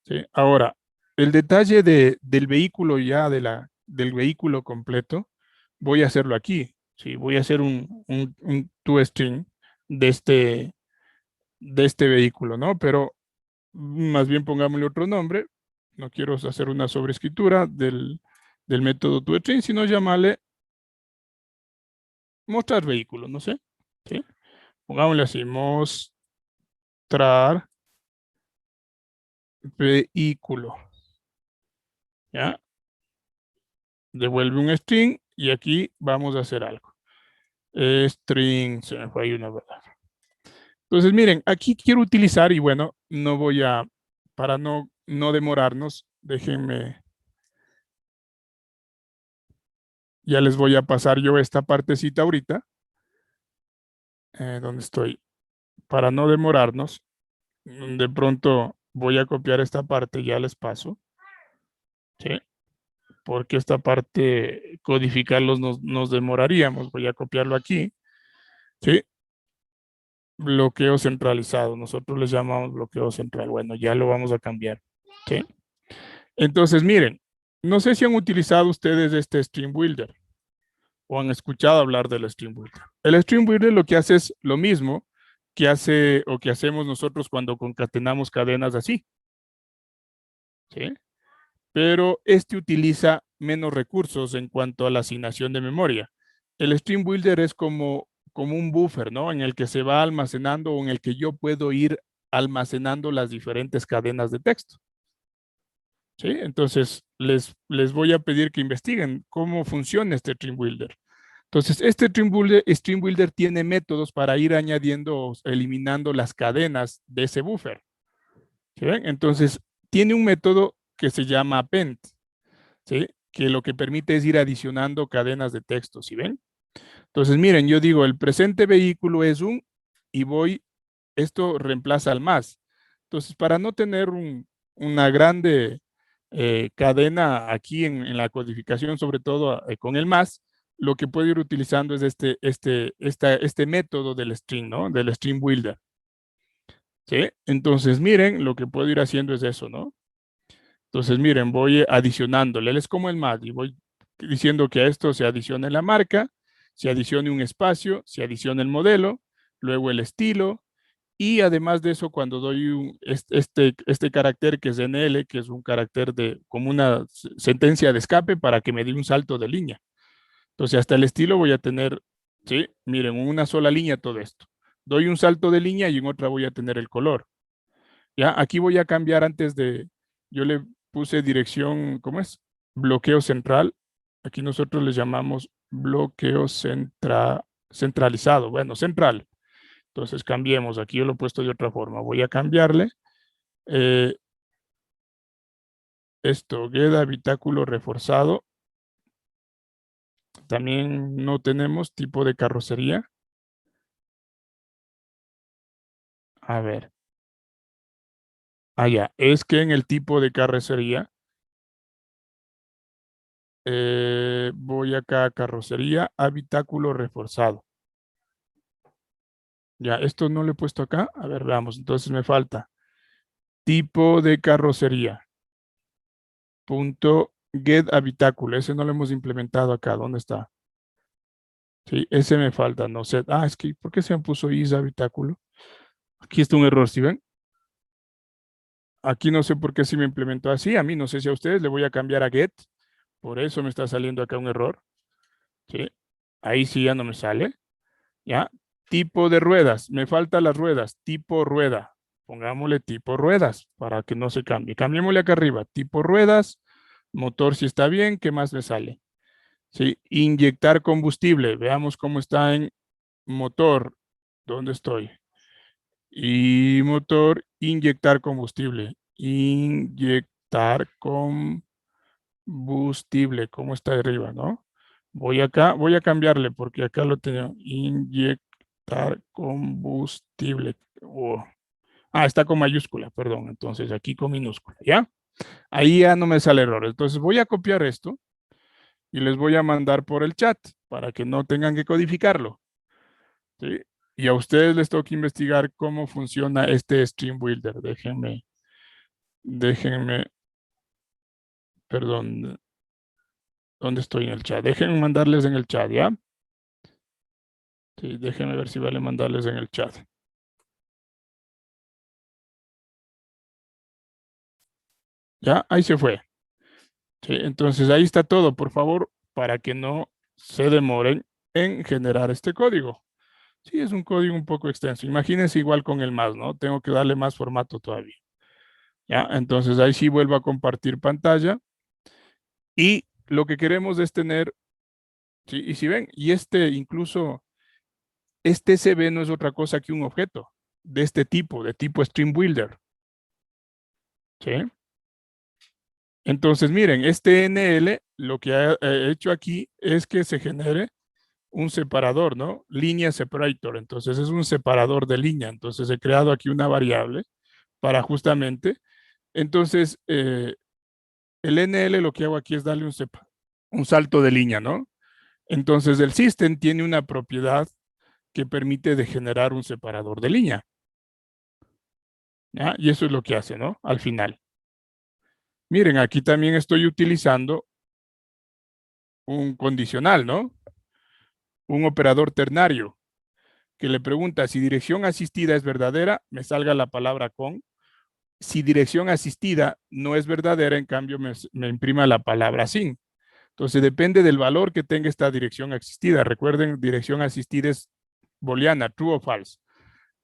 ¿Sí? Ahora, el detalle del vehículo ya, del vehículo completo, voy a hacerlo aquí. ¿Sí? Voy a hacer un toString de este vehículo, ¿no? Pero más bien pongámosle otro nombre. No quiero hacer una sobreescritura del método toString, sino llamarle mostrar vehículo, no sé. ¿Sí? Pongámosle así, mostrar vehículo. ¿Ya? Devuelve un string y aquí vamos a hacer algo. String, se me fue ahí una verdad. Entonces, miren, aquí quiero utilizar, y bueno, no voy a, para no demorarnos, déjenme, ya les voy a pasar yo esta partecita ahorita, donde estoy, para no demorarnos, de pronto voy a copiar esta parte, ya les paso, ¿sí? Porque esta parte, codificarlos nos demoraríamos, voy a copiarlo aquí, ¿sí? Bloqueo centralizado. Nosotros les llamamos bloqueo central. Bueno, ya lo vamos a cambiar. ¿Sí? Entonces, miren, no sé si han utilizado ustedes este Stream Builder o han escuchado hablar del Stream Builder. El Stream Builder lo que hace es lo mismo que hace o que hacemos nosotros cuando concatenamos cadenas así. ¿Sí? Pero este utiliza menos recursos en cuanto a la asignación de memoria. El Stream Builder es como un buffer, ¿no? En el que se va almacenando o en el que yo puedo ir almacenando las diferentes cadenas de texto. ¿Sí? Entonces, les voy a pedir que investiguen cómo funciona este Stream Builder. Entonces, este Stream Builder tiene métodos para ir añadiendo o eliminando las cadenas de ese buffer. ¿Sí ven? Entonces, tiene un método que se llama append, ¿sí? Que lo que permite es ir adicionando cadenas de texto, ¿sí ven? Entonces, miren, yo digo, el presente vehículo es un, y voy, esto reemplaza al más. Entonces, para no tener una grande cadena aquí en la codificación, sobre todo con el más, lo que puedo ir utilizando es este método del string, ¿no? Del string builder. ¿Sí? Entonces, miren, lo que puedo ir haciendo es eso, ¿no? Entonces, miren, voy adicionándole, él es como el más, y voy diciendo que a esto se adicione la marca, se adicione un espacio, se adicione el modelo, luego el estilo, y además de eso, cuando doy este carácter que es NL, que es un carácter como una sentencia de escape para que me dé un salto de línea. Entonces, hasta el estilo voy a tener, sí, miren, una sola línea todo esto. Doy un salto de línea y en otra voy a tener el color. Ya, aquí voy a cambiar yo le puse dirección, ¿cómo es? Bloqueo central. Aquí nosotros le llamamos bloqueo centralizado. Bueno, central. Entonces cambiemos. Aquí yo lo he puesto de otra forma. Voy a cambiarle. eh, esto, get habitáculo reforzado. También no tenemos tipo de carrocería. A ver. Ah, ya. Es que en el tipo de carrocería voy acá a carrocería, habitáculo reforzado. Ya, esto no lo he puesto acá. A ver, veamos. Entonces me falta tipo de carrocería. Punto Get habitáculo, ese no lo hemos implementado acá. ¿Dónde está? Sí, ese me falta, no sé. Ah, es que, ¿por qué se me puso is habitáculo? Aquí está un error, ¿sí ven? Aquí no sé por qué se me implementó así. A mí no sé si a ustedes le voy a cambiar a get. Por eso me está saliendo acá un error. ¿Sí? Ahí sí ya no me sale. ¿Ya? Tipo de ruedas. Me faltan las ruedas. Tipo rueda. Pongámosle tipo ruedas para que no se cambie. Cambiémosle acá arriba. Tipo ruedas. Motor si está bien. ¿Qué más me sale? ¿Sí? Inyectar combustible. Veamos cómo está en motor. ¿Dónde estoy? Y motor, inyectar combustible. Inyectar combustible. ¿Cómo está arriba, no? Voy acá, voy a cambiarle porque acá lo tengo. Inyectar combustible. Oh. Ah, está con mayúscula, perdón. Entonces aquí con minúscula, ¿ya? Ahí ya no me sale error. Entonces voy a copiar esto y les voy a mandar por el chat para que no tengan que codificarlo. ¿Sí? Y a ustedes les toca investigar cómo funciona este Stream Builder. Déjenme, perdón, ¿dónde estoy en el chat? Déjenme mandarles en el chat, ¿ya? Sí, déjenme ver si vale mandarles en el chat. ¿Ya? Ahí se fue. Sí, entonces ahí está todo, por favor, para que no se demoren en generar este código. Sí, es un código un poco extenso. Imagínense igual con el más, ¿no? Tengo que darle más formato todavía. ¿Ya? Entonces ahí sí vuelvo a compartir pantalla. Y lo que queremos es tener, ¿sí? Y si ven, y incluso, este CB no es otra cosa que un objeto de este tipo, de tipo Stream Builder. ¿Sí? Entonces, miren, este NL lo que ha hecho aquí es que se genere un separador, ¿no? Línea separator. Entonces, es un separador de línea. Entonces, he creado aquí una variable para justamente. Entonces, el NL lo que hago aquí es darle un salto de línea, ¿no? Entonces, el system tiene una propiedad que permite de generar un separador de línea. ¿Ya? Y eso es lo que hace, ¿no? Al final. Miren, aquí también estoy utilizando un condicional, ¿no? Un operador ternario que le pregunta si dirección asistida es verdadera, me salga la palabra con. Si dirección asistida no es verdadera, en cambio me imprima la palabra sin. Entonces depende del valor que tenga esta dirección asistida. Recuerden, dirección asistida es booleana, true o false.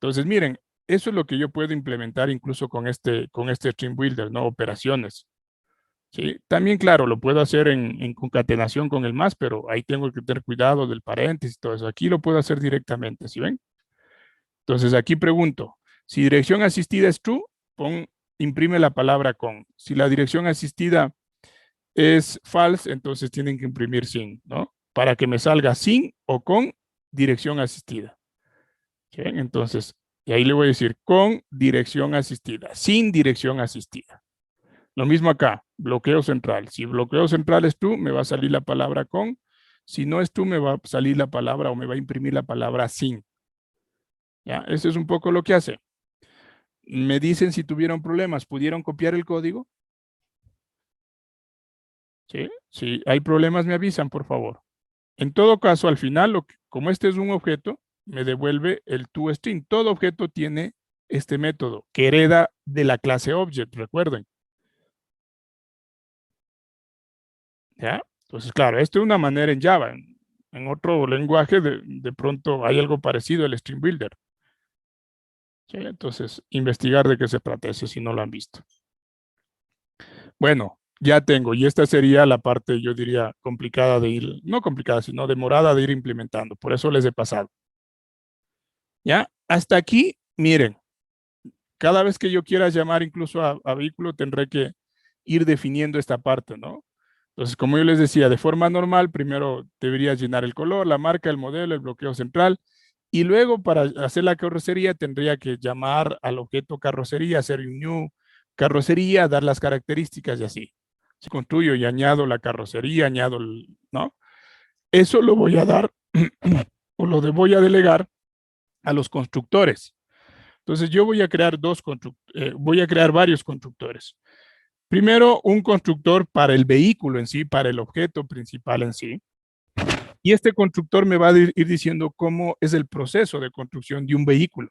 Entonces, miren, eso es lo que yo puedo implementar incluso con este Stream Builder, ¿no? Operaciones. ¿Sí? También, claro, lo puedo hacer en concatenación con el más, pero ahí tengo que tener cuidado del paréntesis y todo eso. Aquí lo puedo hacer directamente, ¿sí ven? Entonces, aquí pregunto, si dirección asistida es true, imprime la palabra con. Si la dirección asistida es false, entonces tienen que imprimir sin, ¿no? Para que me salga sin o con dirección asistida. ¿Sí? Entonces, y ahí le voy a decir con dirección asistida, sin dirección asistida. Lo mismo acá, bloqueo central. Si bloqueo central es tú, me va a salir la palabra con. Si no es tú, me va a salir la palabra o me va a imprimir la palabra sin. ¿Ya? Eso es un poco lo que hace. Me dicen si tuvieron problemas, ¿pudieron copiar el código? ¿Sí? Si hay problemas, me avisan, por favor. En todo caso, al final, como este es un objeto, me devuelve el toString. Todo objeto tiene este método que hereda de la clase object, recuerden. ¿Ya? Entonces, claro, esto es una manera en Java. En otro lenguaje, de pronto hay algo parecido al Stream Builder. ¿Sí? Entonces, investigar de qué se trata ese si no lo han visto. Bueno, ya tengo. Y esta sería la parte, yo diría, complicada de ir, no complicada, sino demorada de ir implementando. Por eso les he pasado. ¿Ya? Hasta aquí, miren, cada vez que yo quiera llamar incluso a vehículo, tendré que ir definiendo esta parte, ¿no? Entonces, como yo les decía, de forma normal, primero deberías llenar el color, la marca, el modelo, el bloqueo central, y luego para hacer la carrocería tendría que llamar al objeto carrocería, hacer un new carrocería, dar las características y así. Si construyo y añado la carrocería, añado, ¿no? Eso lo voy a dar o lo voy a delegar a los constructores. Entonces yo voy a crear voy a crear varios constructores. Primero, un constructor para el vehículo en sí, para el objeto principal en sí. Y este constructor me va a ir diciendo cómo es el proceso de construcción de un vehículo,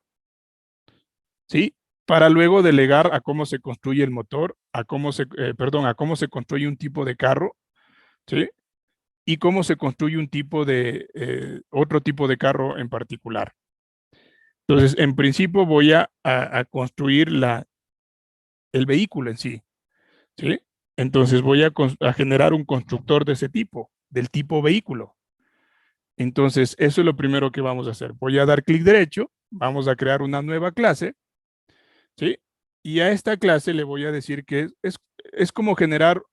¿sí? Para luego delegar a cómo se construye el motor, a cómo se construye un tipo de carro, ¿sí? Y cómo se construye un tipo de, otro tipo de carro en particular. Entonces, en principio voy a construir el vehículo en sí, ¿sí? Entonces voy a generar un constructor de ese tipo, del tipo vehículo. Entonces, eso es lo primero que vamos a hacer. Voy a dar clic derecho, vamos a crear una nueva clase, ¿sí? Y a esta clase le voy a decir que es como generar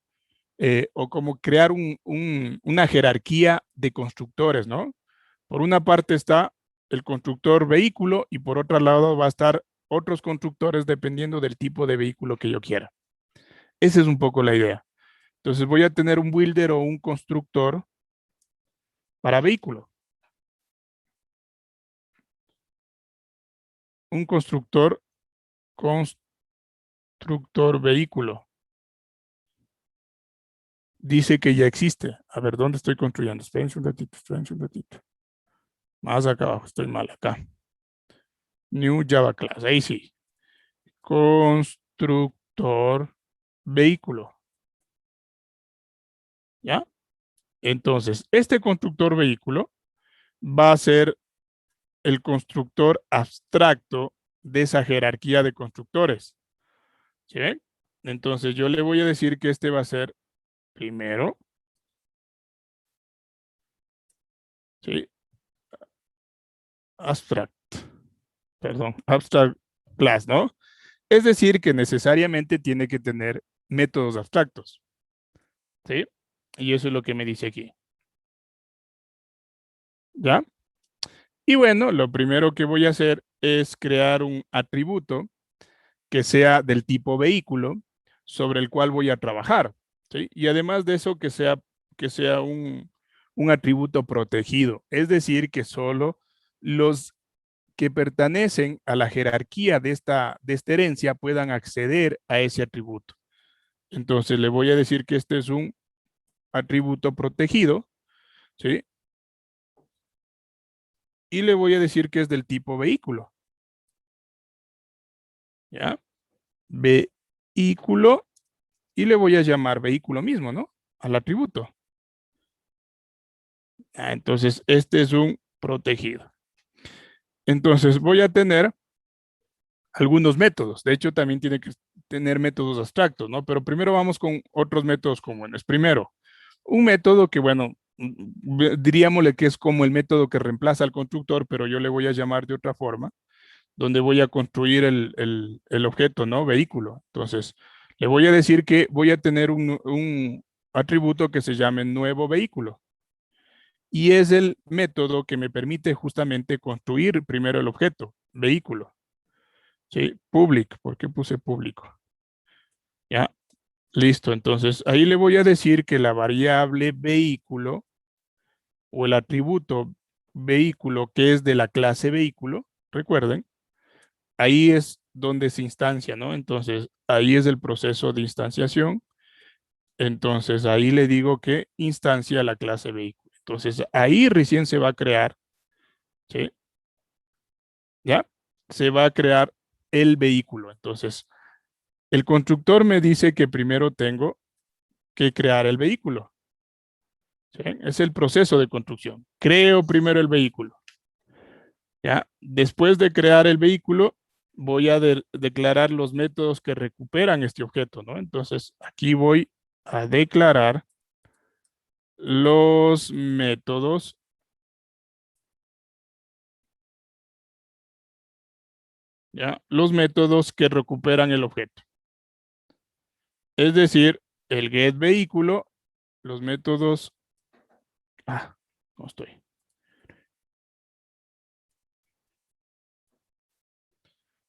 o como crear una jerarquía de constructores, ¿no? Por una parte está el constructor vehículo y por otro lado va a estar otros constructores dependiendo del tipo de vehículo que yo quiera. Esa es un poco la idea. Entonces voy a tener un builder o un constructor para vehículo. Un constructor vehículo. Dice que ya existe. A ver, ¿dónde estoy construyendo? Espérense un ratito, espérense un ratito. Más acá abajo, estoy mal acá. New Java Class, ahí sí. Constructor vehículo. ¿Ya? Entonces, este constructor vehículo va a ser el constructor abstracto de esa jerarquía de constructores. ¿Sí ven? Entonces, yo le voy a decir que este va a ser primero, ¿sí? Abstract, perdón, abstract class, ¿no? Es decir, que necesariamente tiene que tener métodos abstractos, ¿sí? Y eso es lo que me dice aquí, ¿ya? Y bueno, lo primero que voy a hacer es crear un atributo que sea del tipo vehículo sobre el cual voy a trabajar, ¿sí? Y además de eso, que sea un atributo protegido, es decir, que solo los que pertenecen a la jerarquía de esta herencia puedan acceder a ese atributo. Entonces le voy a decir que este es un atributo protegido, ¿sí? Y le voy a decir que es del tipo vehículo, ¿ya? Vehículo, y le voy a llamar vehículo mismo, ¿no? Al atributo. Entonces, este es un protegido. Entonces, voy a tener algunos métodos. De hecho, también tiene que tener métodos abstractos, ¿no? Pero primero vamos con otros métodos comunes. Primero, un método que, bueno, diríamosle que es como el método que reemplaza al constructor, pero yo le voy a llamar de otra forma, donde voy a construir el objeto, ¿no? Vehículo. Entonces, le voy a decir que voy a tener un atributo que se llame nuevo vehículo. Y es el método que me permite justamente construir primero el objeto, vehículo. ¿Sí? Public, ¿por qué puse público? Ya, listo. Entonces, ahí le voy a decir que la variable vehículo o el atributo vehículo que es de la clase vehículo, recuerden, ahí es donde se instancia, ¿no? Entonces, ahí es el proceso de instanciación. Entonces, ahí le digo que instancia la clase vehículo. Entonces, ahí recién se va a crear, ¿sí? ¿Ya? Se va a crear el vehículo. Entonces, el constructor me dice que primero tengo que crear el vehículo. ¿Sí? Es el proceso de construcción. Creo primero el vehículo. ¿Ya? Después de crear el vehículo, voy a declarar los métodos que recuperan este objeto, ¿no? Entonces, aquí voy a declarar los métodos, ¿ya? Los métodos que recuperan el objeto. Es decir, el get vehículo, los métodos, no estoy.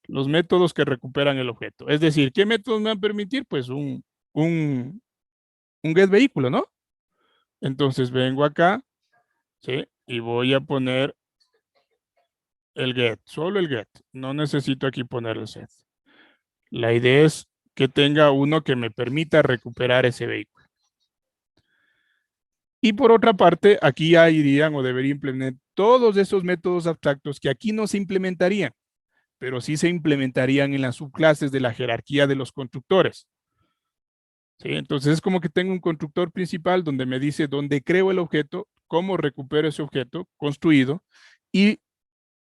Los métodos que recuperan el objeto. Es decir, ¿qué métodos me van a permitir? Pues un get vehículo, ¿no? Entonces vengo acá, ¿sí? Y voy a poner el get, solo el get. No necesito aquí poner el set. La idea es que tenga uno que me permita recuperar ese vehículo. Y por otra parte, aquí ya irían o debería implementar todos esos métodos abstractos que aquí no se implementarían, pero sí se implementarían en las subclases de la jerarquía de los constructores. ¿Sí? Entonces es como que tengo un constructor principal donde me dice dónde creo el objeto, cómo recupero ese objeto construido y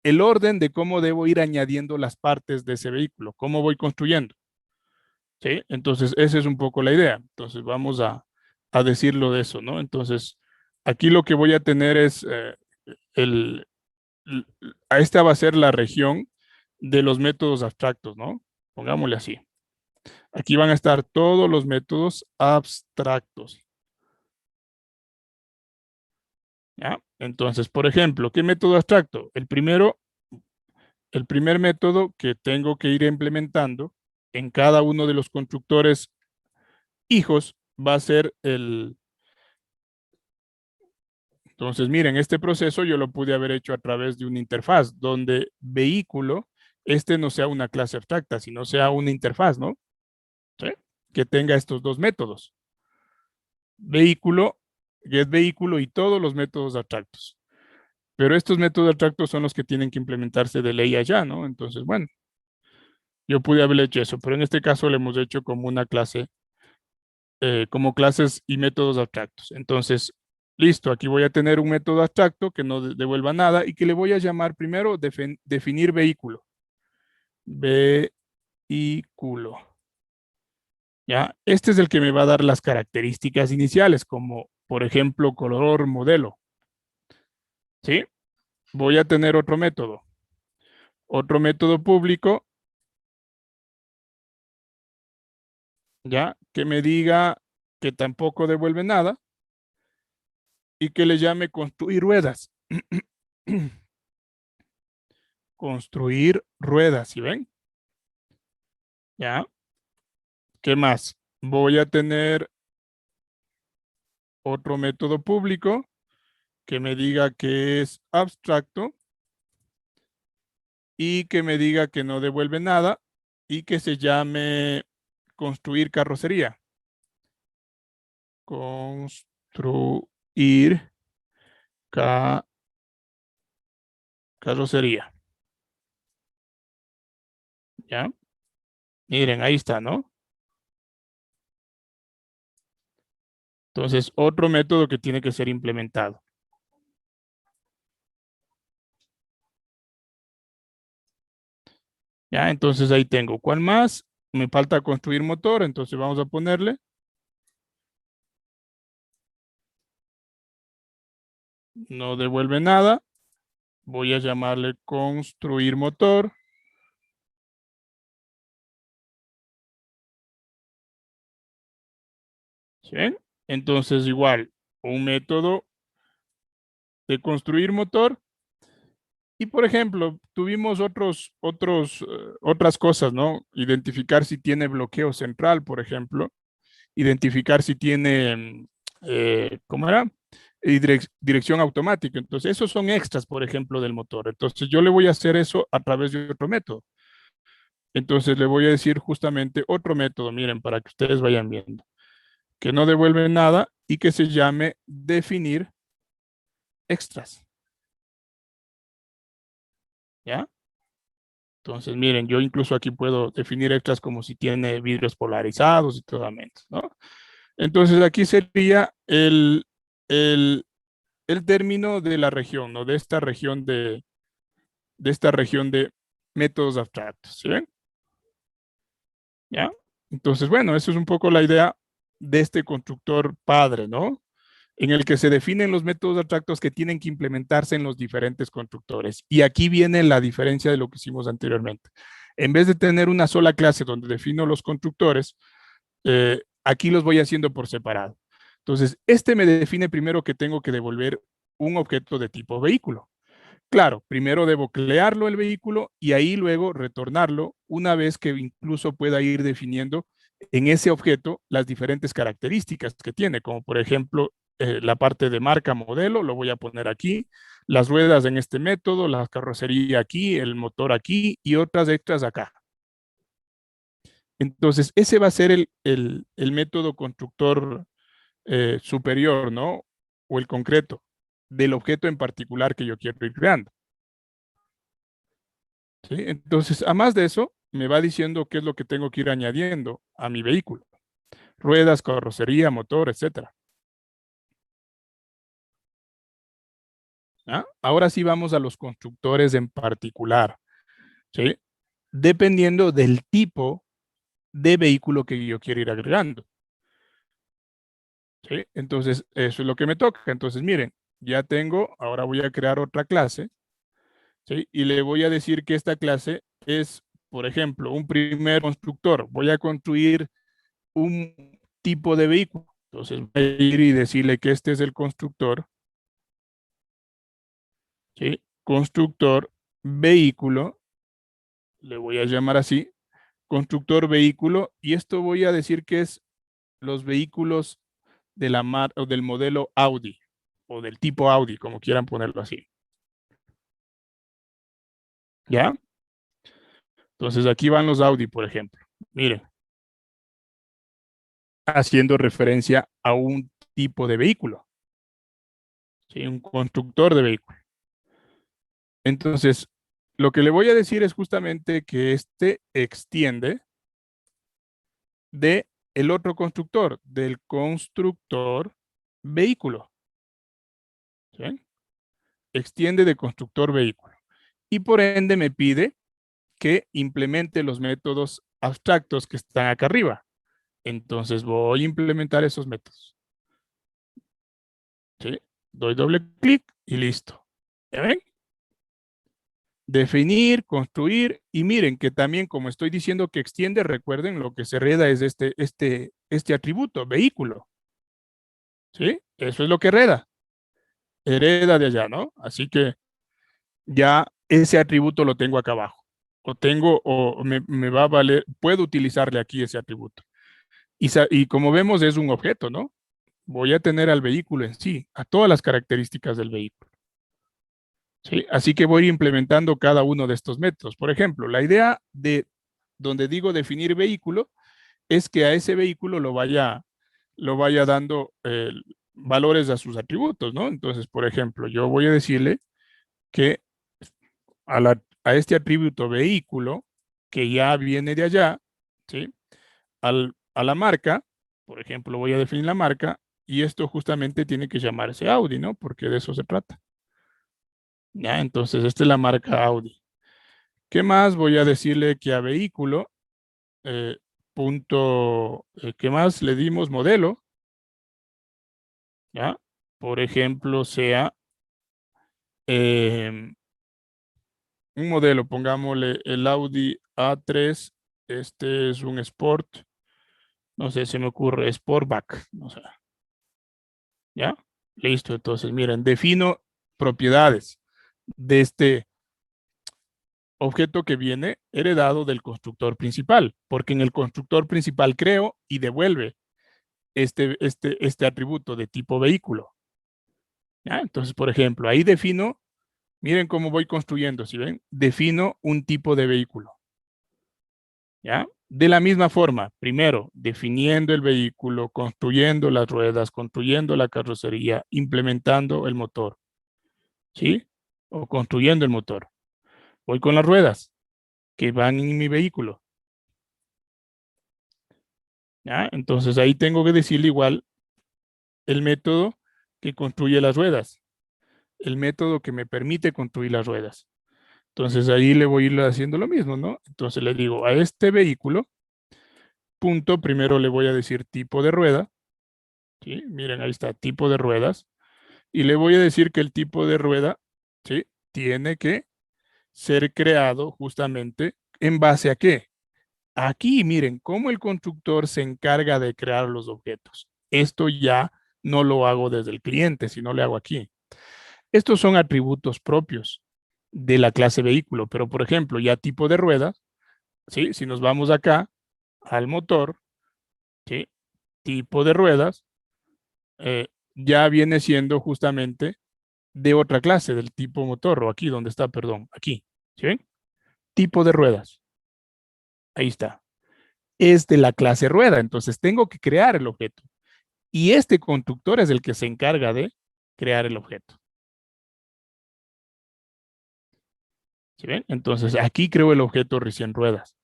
el orden de cómo debo ir añadiendo las partes de ese vehículo, cómo voy construyendo. ¿Sí? Entonces esa es un poco la idea. Entonces vamos a decirlo de eso, ¿no? Entonces aquí lo que voy a tener es el, esta va a ser la región de los métodos abstractos, ¿no? Pongámosle así. Aquí van a estar todos los métodos abstractos. ¿Ya? Entonces, por ejemplo, ¿qué método abstracto? El primer método que tengo que ir implementando en cada uno de los constructores hijos va a ser el... Entonces, miren, este proceso yo lo pude haber hecho a través de una interfaz, donde vehículo, no sea una clase abstracta, sino sea una interfaz, ¿no? ¿Sí? Que tenga estos dos métodos. Vehículo, get vehículo y todos los métodos abstractos. Pero estos métodos abstractos son los que tienen que implementarse de ley allá, ¿no? Entonces, bueno, yo pude haber hecho eso, pero en este caso lo hemos hecho como una clase, como clases y métodos abstractos. Entonces, listo, aquí voy a tener un método abstracto que no devuelva nada y que le voy a llamar primero definir vehículo. Vehículo. ¿Ya? Este es el que me va a dar las características iniciales, como por ejemplo color, modelo. ¿Sí? Voy a tener otro método. Otro método público, ¿ya? Que me diga que tampoco devuelve nada y que le llame construir ruedas. Construir ruedas, ¿sí ven? ¿Ya? ¿Qué más? Voy a tener otro método público que me diga que es abstracto y que me diga que no devuelve nada y que se llame construir carrocería. Construir carrocería. ¿Ya? Miren, ahí está, ¿no? Entonces, otro método que tiene que ser implementado. ¿Ya? Entonces ahí tengo. ¿Cuál más? Me falta construir motor, entonces vamos a ponerle. No devuelve nada. Voy a llamarle construir motor. ¿Sí? Entonces igual, un método de construir motor. Y por ejemplo, tuvimos otras cosas, ¿no? Identificar si tiene bloqueo central, por ejemplo. Identificar si tiene, ¿cómo era? Dirección automática. Entonces, esos son extras, por ejemplo, del motor. Entonces, yo le voy a hacer eso a través de otro método. Entonces, le voy a decir justamente otro método, miren, para que ustedes vayan viendo, que no devuelve nada y que se llame definir extras. ¿Ya? Entonces, miren, yo incluso aquí puedo definir extras como si tiene vidrios polarizados y todo, ¿no? Entonces, aquí sería el, el término de la región, ¿no? De esta región de métodos abstractos, ¿sí ven? ¿Ya? Entonces, bueno, eso es un poco la idea de este constructor padre, ¿no? En el que se definen los métodos abstractos que tienen que implementarse en los diferentes constructores. Y aquí viene la diferencia de lo que hicimos anteriormente. En vez de tener una sola clase donde defino los constructores, aquí los voy haciendo por separado. Entonces, este me define primero que tengo que devolver un objeto de tipo vehículo. Claro, primero debo crearlo el vehículo y ahí luego retornarlo una vez que incluso pueda ir definiendo en ese objeto las diferentes características que tiene, como por ejemplo la parte de marca, modelo, lo voy a poner aquí, las ruedas en este método, la carrocería aquí, el motor aquí y otras extras acá. Entonces, ese va a ser el método constructor superior, ¿no? O el concreto del objeto en particular que yo quiero ir creando. ¿Sí? Entonces, a más de eso, me va diciendo qué es lo que tengo que ir añadiendo a mi vehículo. Ruedas, carrocería, motor, etcétera. ¿Ah? Ahora sí vamos a los constructores en particular, ¿sí? Dependiendo del tipo de vehículo que yo quiero ir agregando. ¿Sí? Entonces, eso es lo que me toca. Entonces, miren, ya tengo, ahora voy a crear otra clase, ¿sí? Y le voy a decir que esta clase es, por ejemplo, un primer constructor. Voy a construir un tipo de vehículo. Entonces, voy a ir y decirle que este es el constructor, ¿sí? Constructor vehículo, le voy a llamar así, constructor vehículo, y esto voy a decir que es los vehículos de la o del modelo Audi, o del tipo Audi, como quieran ponerlo así. ¿Ya? Entonces aquí van los Audi, por ejemplo. Miren, haciendo referencia a un tipo de vehículo, ¿sí? Un constructor de vehículo. Entonces, lo que le voy a decir es justamente que este extiende de el otro constructor, del constructor vehículo. ¿Sí? Extiende de constructor vehículo. Y por ende me pide que implemente los métodos abstractos que están acá arriba. Entonces voy a implementar esos métodos. ¿Sí? Doy doble clic y listo. ¿Ya ven? Definir, construir y miren que también como estoy diciendo que extiende, recuerden lo que se hereda es este atributo, vehículo. ¿Sí? Eso es lo que hereda. Hereda de allá, ¿no? Así que ya ese atributo lo tengo acá abajo. O tengo, o me va a valer, puedo utilizarle aquí ese atributo. Y como vemos es un objeto, ¿no? Voy a tener al vehículo en sí, a todas las características del vehículo. ¿Sí? Así que voy implementando cada uno de estos métodos. Por ejemplo, la idea de donde digo definir vehículo es que a ese vehículo lo vaya dando valores a sus atributos, ¿no? Entonces, por ejemplo, yo voy a decirle que a este atributo vehículo, que ya viene de allá, ¿sí? A la marca, por ejemplo, voy a definir la marca y esto justamente tiene que llamarse Audi, ¿no? Porque de eso se trata. Ya, entonces, esta es la marca Audi. ¿Qué más? Voy a decirle que a vehículo, ¿qué más le dimos? Modelo, ¿ya? Por ejemplo, sea un modelo, pongámosle el Audi A3, este es un Sport, no sé, se me ocurre Sportback, no sé, ¿ya? Listo, entonces, miren, defino propiedades de este objeto que viene heredado del constructor principal, porque en el constructor principal creo y devuelve este atributo de tipo vehículo. ¿Ya? Entonces, por ejemplo, ahí defino, miren cómo voy construyendo, ¿sí ven? Defino un tipo de vehículo. ¿Ya? De la misma forma, primero, definiendo el vehículo, construyendo las ruedas, construyendo la carrocería, implementando el motor, ¿sí? O construyendo el motor. Voy con las ruedas que van en mi vehículo. ¿Ya? Entonces ahí tengo que decirle igual el método que construye las ruedas, el método que me permite construir las ruedas. Entonces ahí le voy a ir haciendo lo mismo, ¿no? Entonces le digo a este vehículo, punto, primero le voy a decir tipo de rueda, ¿sí? Miren, ahí está, tipo de ruedas. Y le voy a decir que el tipo de rueda, ¿sí? Tiene que ser creado justamente en base a qué. Aquí, miren, cómo el constructor se encarga de crear los objetos. Esto ya no lo hago desde el cliente, sino le hago aquí. Estos son atributos propios de la clase vehículo, pero por ejemplo, ya tipo de ruedas, ¿sí? Si nos vamos acá al motor, ¿sí? Tipo de ruedas, ya viene siendo justamente de otra clase, del tipo motor, o aquí donde está, perdón, aquí, ¿sí ven? Tipo de ruedas, ahí está. es de la clase rueda, entonces tengo que crear el objeto. Y este constructor es el que se encarga de crear el objeto. ¿Sí ven? Entonces aquí creo el objeto recién ruedas.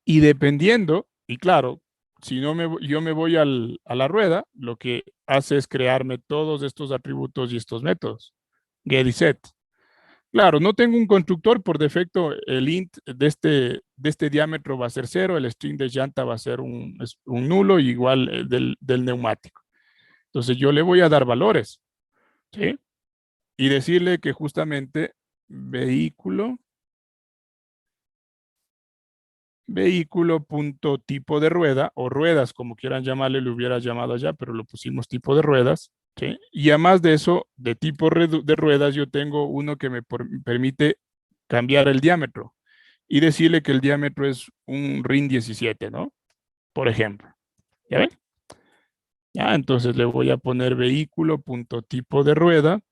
Y dependiendo, y claro, si no yo me voy a la rueda, lo que hace es crearme todos estos atributos y estos métodos. Get y set. Claro, no tengo un constructor, por defecto el int de este diámetro va a ser 0, el string de llanta va a ser un nulo, igual del neumático. Entonces yo le voy a dar valores, ¿sí? Y decirle que justamente vehículo punto tipo de rueda o ruedas, como quieran llamarle, lo hubiera llamado allá, pero lo pusimos tipo de ruedas, ¿sí? Y además de eso, de tipo de ruedas, yo tengo uno que me permite cambiar el diámetro y decirle que el diámetro es un RIN 17, ¿no? Por ejemplo, ¿ya ven? Ya, entonces le voy a poner vehículo punto tipo de ruedas,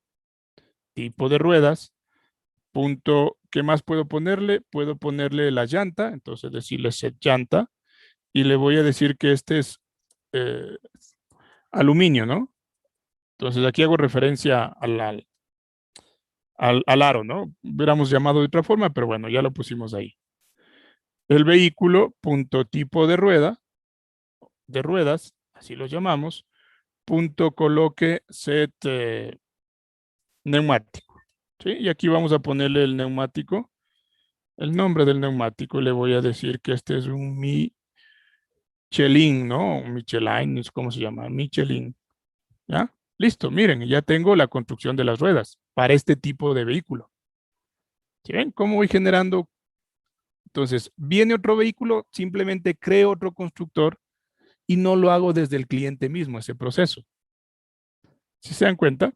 punto, ¿qué más puedo ponerle? Puedo ponerle la llanta, entonces decirle set llanta, y le voy a decir que este es eh, aluminio, ¿no? Entonces aquí hago referencia al aro, ¿no? Hubiéramos llamado de otra forma, pero bueno, ya lo pusimos ahí. El vehículo, punto tipo de ruedas, así lo llamamos, punto coloque set neumático, ¿sí? Y aquí vamos a ponerle el neumático, el nombre del neumático, y le voy a decir que este es un Michelin, ¿no? Michelin, es como se llama, Michelin. ¿Ya? Listo, miren, ya tengo la construcción de las ruedas para este tipo de vehículo. ¿Sí ven cómo voy generando? Entonces, viene otro vehículo, simplemente creo otro constructor y no lo hago desde el cliente mismo, ese proceso. Si se dan cuenta,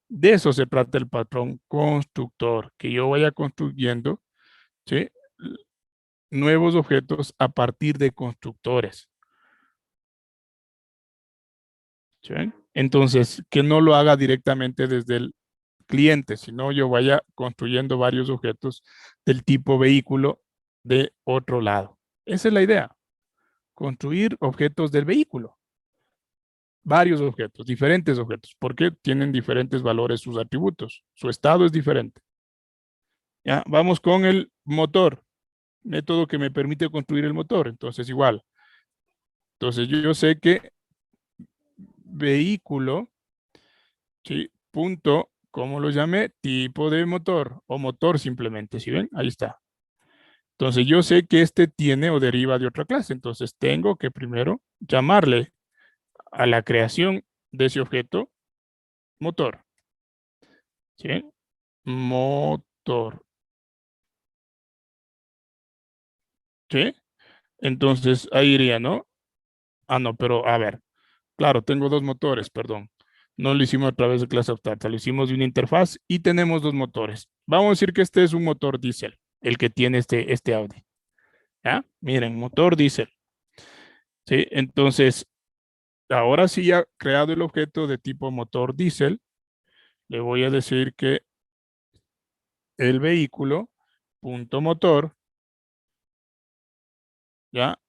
de eso se trata el patrón constructor, que yo vaya construyendo, ¿sí? Nuevos objetos a partir de constructores. ¿Sí ven? Entonces, que no lo haga directamente desde el cliente, sino yo vaya construyendo varios objetos del tipo vehículo de otro lado. Esa es la idea, construir objetos del vehículo, varios objetos, diferentes objetos, porque tienen diferentes valores sus atributos, su estado es diferente. Ya, vamos con el motor, método que me permite construir el motor, entonces igual. Entonces yo sé que vehículo, ¿sí? Punto, ¿cómo lo llamé? Tipo de motor o motor simplemente, ¿sí ven? Ahí está. Entonces yo sé que este tiene o deriva de otra clase, entonces tengo que primero llamarle a la creación de ese objeto motor. ¿Sí? Motor. ¿Sí? Entonces ahí iría, ¿no? Ah, no, pero a ver. Claro, tengo dos motores, perdón. No lo hicimos a través de clase Optata, lo hicimos de una interfaz y tenemos dos motores. Vamos a decir que este es un motor diésel, el que tiene este Audi. ¿Ya? Miren, motor diésel. ¿Sí? Entonces, ahora sí ya creado el objeto de tipo motor diésel, le voy a decir que el vehículo, punto motor, ¿ya?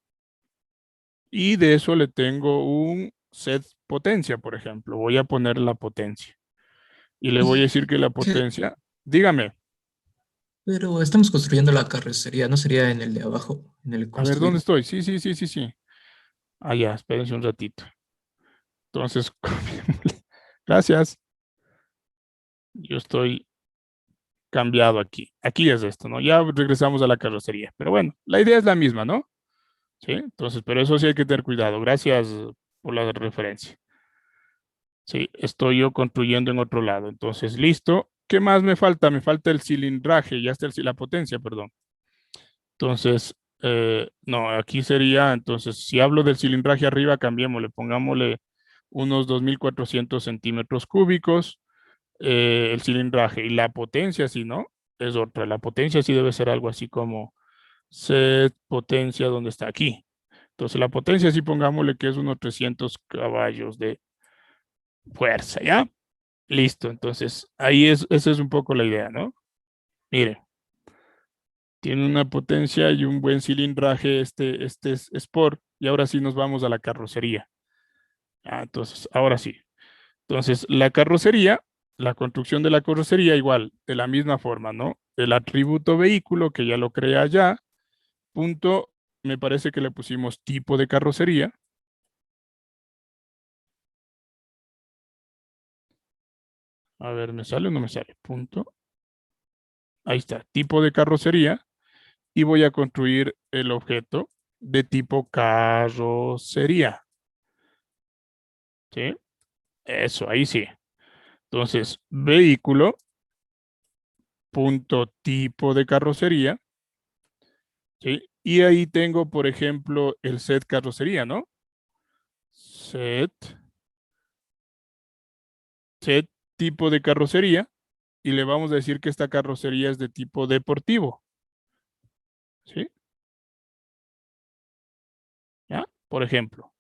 Y de eso le tengo un set potencia, por ejemplo. Voy a poner la potencia. Y le voy a Y decir que la que, potencia, dígame, pero estamos construyendo la carrocería, ¿no sería en el de abajo, en el a ver, ¿dónde construir? estoy? Sí, sí, sí, sí, sí. Allá, espérense un ratito. Entonces, gracias. Yo estoy cambiado aquí. Aquí es esto, ¿no? Ya regresamos a la carrocería. Pero bueno, la idea es la misma, ¿no? Sí, entonces, pero eso sí hay que tener cuidado. Gracias por la referencia. Sí, estoy yo construyendo en otro lado. Entonces, listo. ¿Qué más me falta? Me falta el cilindraje, ya está la potencia, perdón. Entonces, no, aquí sería, entonces, si hablo del cilindraje arriba, cambiémosle, pongámosle unos 2400 centímetros cúbicos, el cilindraje y la potencia, si no, es otra. La potencia sí debe ser algo así como set potencia donde está aquí. Entonces, la potencia sí pongámosle que es unos 300 caballos de fuerza, ¿ya? Listo, entonces, ahí esa es un poco la idea, ¿no? Mire, Tiene una potencia y un buen cilindraje este es Sport. Y ahora sí nos vamos a la carrocería. Entonces, ahora sí. Entonces, la carrocería, la construcción de la carrocería igual, de la misma forma, ¿no? El atributo vehículo, que ya lo crea ya, punto, me parece que le pusimos tipo de carrocería. A ver, ¿me sale o no me sale? Punto. Ahí está, tipo de carrocería. Y voy a construir el objeto de tipo carrocería. ¿Sí? Eso, ahí sí. Entonces, vehículo, punto tipo de carrocería. ¿Sí? Y ahí tengo, por ejemplo, el set carrocería, ¿no? Set tipo de carrocería. Y le vamos a decir que esta carrocería es de tipo deportivo. ¿Sí? ¿Ya? Por ejemplo.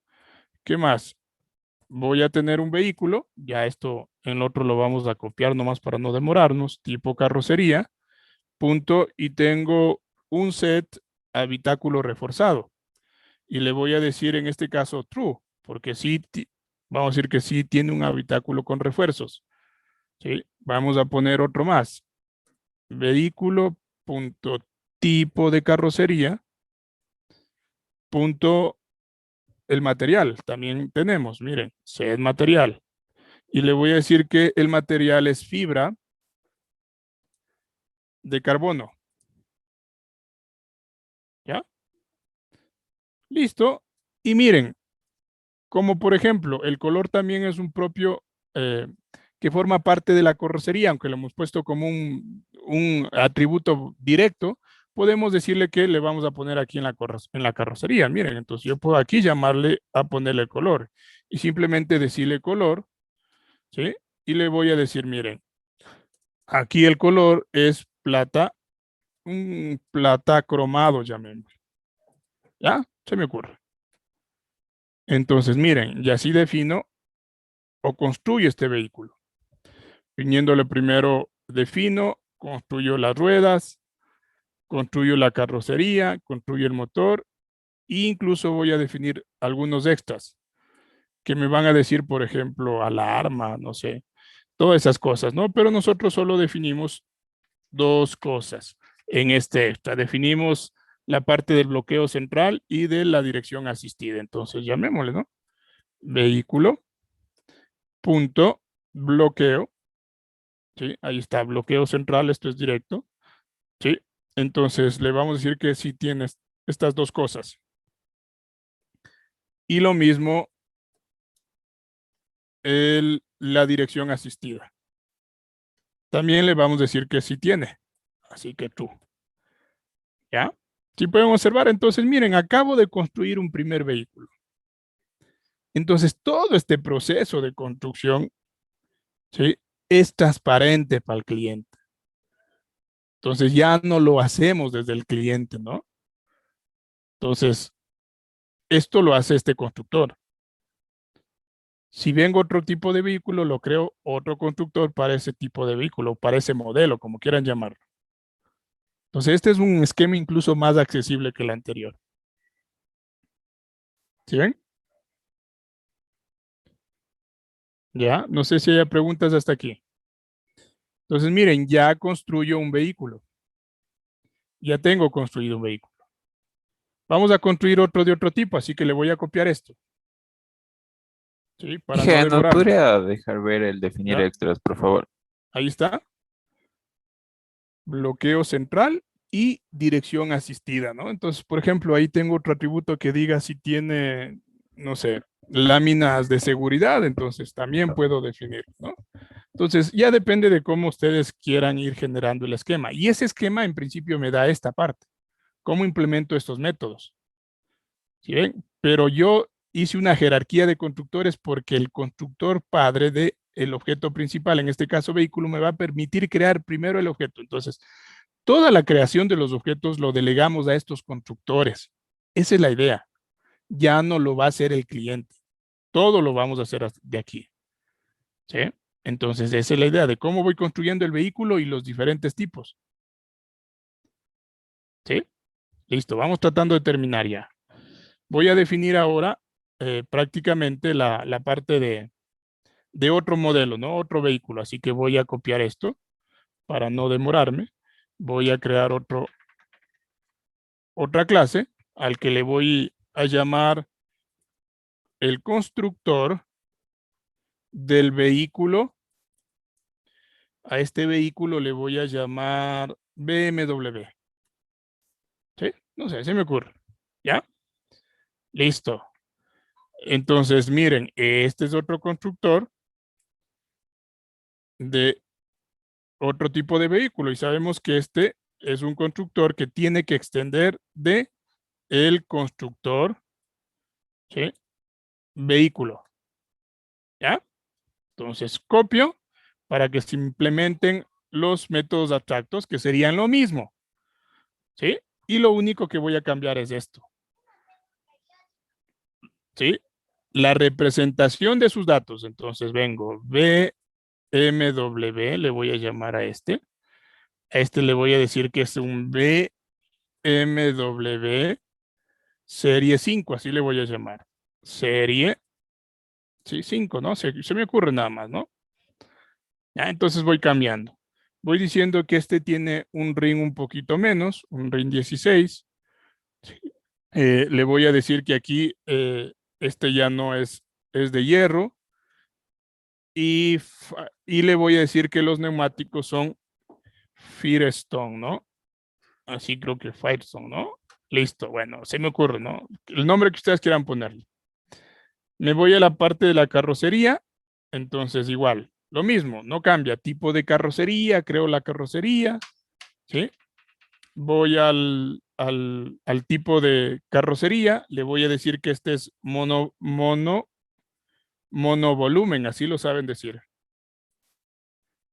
¿Qué más? Voy a tener un vehículo. Ya esto en el otro lo vamos a copiar nomás para no demorarnos. Tipo carrocería. Punto. Y tengo un set habitáculo reforzado. Y le voy a decir en este caso true. Porque sí, vamos a decir que sí tiene un habitáculo con refuerzos. ¿Sí? Vamos a poner otro más. Vehículo. Punto tipo de carrocería. Punto el material. También tenemos, miren, set material. Y le voy a decir que el material es fibra de carbono. ¿Ya? Listo. Y miren, como por ejemplo, el color también es un propio que forma parte de la carrocería, aunque lo hemos puesto como un atributo directo, podemos decirle que le vamos a poner aquí en la carrocería. Miren, entonces yo puedo aquí llamarle a ponerle color y simplemente decirle color, ¿sí? Y le voy a decir, miren, aquí el color es plata, un plata cromado, llamémoslo. ¿Ya? Se me ocurre. Entonces, miren, y así defino o construyo este vehículo. Viniéndole primero, defino, construyo las ruedas, construyo la carrocería, construyo el motor e incluso voy a definir algunos extras que me van a decir, por ejemplo, alarma, no sé, todas esas cosas, ¿no? Pero nosotros solo definimos dos cosas en este extra. Definimos la parte del bloqueo central y de la dirección asistida. Entonces, llamémosle, ¿no? Vehículo, punto, bloqueo. ¿Sí? Ahí está, bloqueo central, esto es directo. ¿Sí? Entonces, le vamos a decir que sí tienes estas dos cosas. Y lo mismo, la dirección asistida. También le vamos a decir que sí tiene. Así que tú. ¿Ya? Si pueden observar, entonces, miren, acabo de construir un primer vehículo. Entonces, todo este proceso de construcción, ¿sí? Es transparente para el cliente. Entonces, ya no lo hacemos desde el cliente, ¿no? Entonces, esto lo hace este constructor. Si vengo otro tipo de vehículo, lo creo otro constructor para ese tipo de vehículo, para ese modelo, como quieran llamarlo. Entonces, este es un esquema incluso más accesible que el anterior. ¿Sí ven? Ya, no sé si hay preguntas hasta aquí. Entonces, miren, ya construyo un vehículo. Ya tengo construido un vehículo. Vamos a construir otro de otro tipo, así que le voy a copiar esto. ¿Sí? Para no Dije, ¿nos demorarme. podría dejar ver el definir ¿Ya? extras, por favor? Ahí está. Bloqueo central y dirección asistida, ¿no? Entonces, por ejemplo, ahí tengo otro atributo que diga si tiene, no sé, láminas de seguridad, entonces también puedo definir, ¿no? Entonces, ya depende de cómo ustedes quieran ir generando el esquema. Y ese esquema en principio me da esta parte. ¿Cómo implemento estos métodos? ¿Sí ven? Pero yo hice una jerarquía de constructores porque el constructor padre de el objeto principal, en este caso vehículo, me va a permitir crear primero el objeto. Entonces, toda la creación de los objetos lo delegamos a estos constructores. Esa es la idea. Ya no lo va a hacer el cliente. Todo lo vamos a hacer de aquí. ¿Sí? Entonces, esa es la idea de cómo voy construyendo el vehículo y los diferentes tipos. ¿Sí? Listo, vamos tratando de terminar ya. Voy a definir ahora prácticamente la parte de otro modelo, ¿no? Otro vehículo. Así que voy a copiar esto para no demorarme. Voy a crear otra clase al que le voy a llamar el constructor del vehículo. A este vehículo le voy a llamar BMW. ¿Sí? No sé, se me ocurre. ¿Ya? Listo. Entonces, miren, este es otro constructor de otro tipo de vehículo y sabemos que este es un constructor que tiene que extender de el constructor, ¿sí? Vehículo. ¿Ya? Entonces, copio para que se implementen los métodos abstractos que serían lo mismo, ¿sí? Y lo único que voy a cambiar es esto, ¿sí? La representación de sus datos. Entonces vengo BMW, le voy a llamar a este. A este le voy a decir que es un BMW serie 5, así le voy a llamar. Serie, sí, 5, ¿no? Se me ocurre nada más, ¿no? Ya, entonces voy cambiando. Voy diciendo que este tiene un ring un poquito menos, un ring 16. Le voy a decir que aquí este ya no es de hierro. Y le voy a decir que los neumáticos son Firestone, ¿no? Así creo que Firestone, ¿no? Listo, bueno, se me ocurre, ¿no? El nombre que ustedes quieran ponerle. Me voy a la parte de la carrocería, entonces igual, lo mismo, no cambia, tipo de carrocería, creo la carrocería, ¿sí? Voy al tipo de carrocería, le voy a decir que este es monovolumen, así lo saben decir,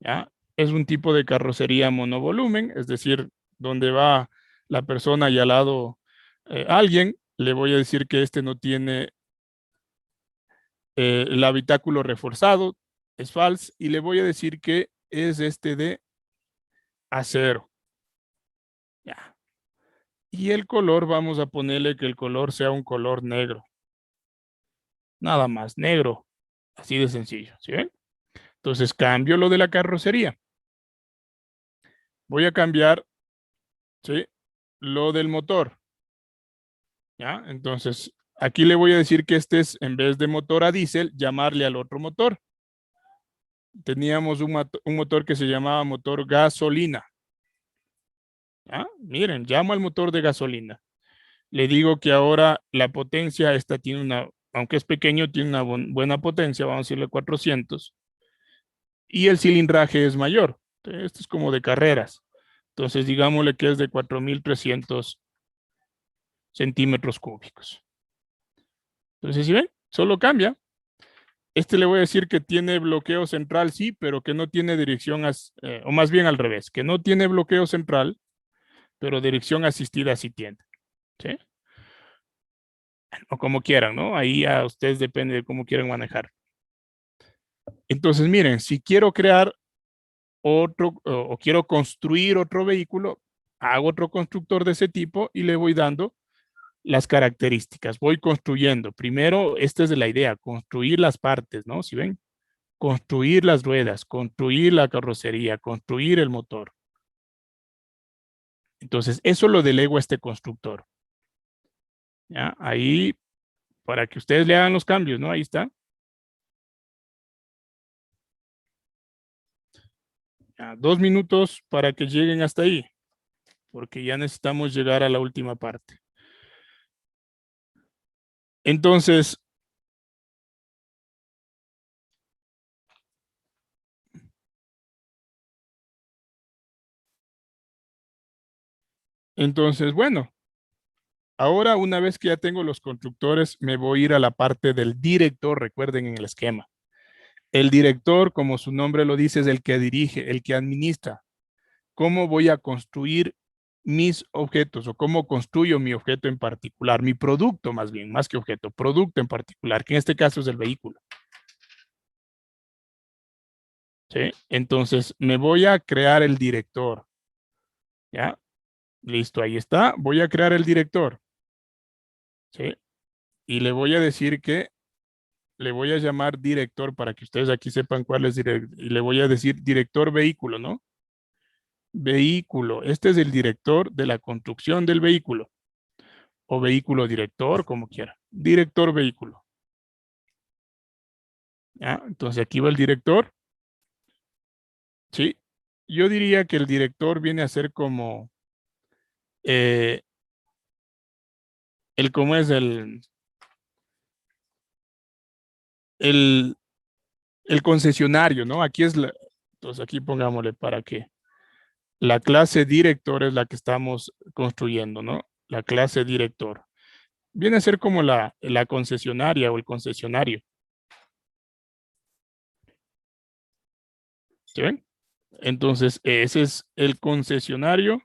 ¿ya? Es un tipo de carrocería monovolumen, es decir, donde va la persona y al lado alguien, le voy a decir que este no tiene el habitáculo reforzado, es falso, y le voy a decir que es este de acero. Ya. Y el color, vamos a ponerle que el color sea un color negro. Nada más, negro. Así de sencillo, ¿sí ven? Entonces cambio lo de la carrocería. Voy a cambiar, ¿sí? Lo del motor. ¿Ya? Entonces, aquí le voy a decir que este es, en vez de motor a diésel, llamarle al otro motor. Teníamos un motor que se llamaba motor gasolina. ¿Ya? Miren, llamo al motor de gasolina. Le digo que ahora la potencia, esta tiene una, aunque es pequeño, tiene una buena potencia, vamos a decirle 400. Y el cilindraje es mayor. Esto es como de carreras. Entonces, digámosle que es de 4300 centímetros cúbicos. Entonces, si ven, solo cambia. Este le voy a decir que tiene bloqueo central, sí, pero que no tiene dirección, o más bien al revés, que no tiene bloqueo central, pero dirección asistida sí tiene. ¿Sí? O como quieran, ¿no? Ahí a ustedes depende de cómo quieran manejar. Entonces, miren, si quiero crear otro o quiero construir otro vehículo, hago otro constructor de ese tipo y le voy dando las características. Voy construyendo. Primero, esta es de la idea, construir las partes, ¿no? Si ven, construir las ruedas, construir la carrocería, construir el motor. Entonces, eso lo delego a este constructor. ¿Ya? Ahí, para que ustedes le hagan los cambios, ¿no? Ahí está. Ya, 2 minutos para que lleguen hasta ahí, porque ya necesitamos llegar a la última parte. Entonces, bueno, ahora una vez que ya tengo los constructores, me voy a ir a la parte del director, recuerden en el esquema. El director, como su nombre lo dice, es el que dirige, el que administra. ¿Cómo voy a construir mis objetos o cómo construyo mi objeto en particular, mi producto más bien, más que objeto, producto en particular, que en este caso es el vehículo? ¿Sí? Entonces, me voy a crear el director, ¿ya? Listo, ahí está. Voy a crear el director. ¿Sí? Y le voy a decir que le voy a llamar director para que ustedes aquí sepan cuál es director. Y le voy a decir director vehículo, ¿no? Vehículo. Este es el director de la construcción del vehículo. O vehículo director, como quiera. Director vehículo. ¿Ya? Entonces aquí va el director. Sí. Yo diría que el director viene a ser como el cómo es el, el concesionario, ¿no? Aquí es entonces aquí pongámosle para que la clase director es la que estamos construyendo, ¿no? La clase director. Viene a ser como la concesionaria o el concesionario. ¿Sí ven? Entonces, ese es el concesionario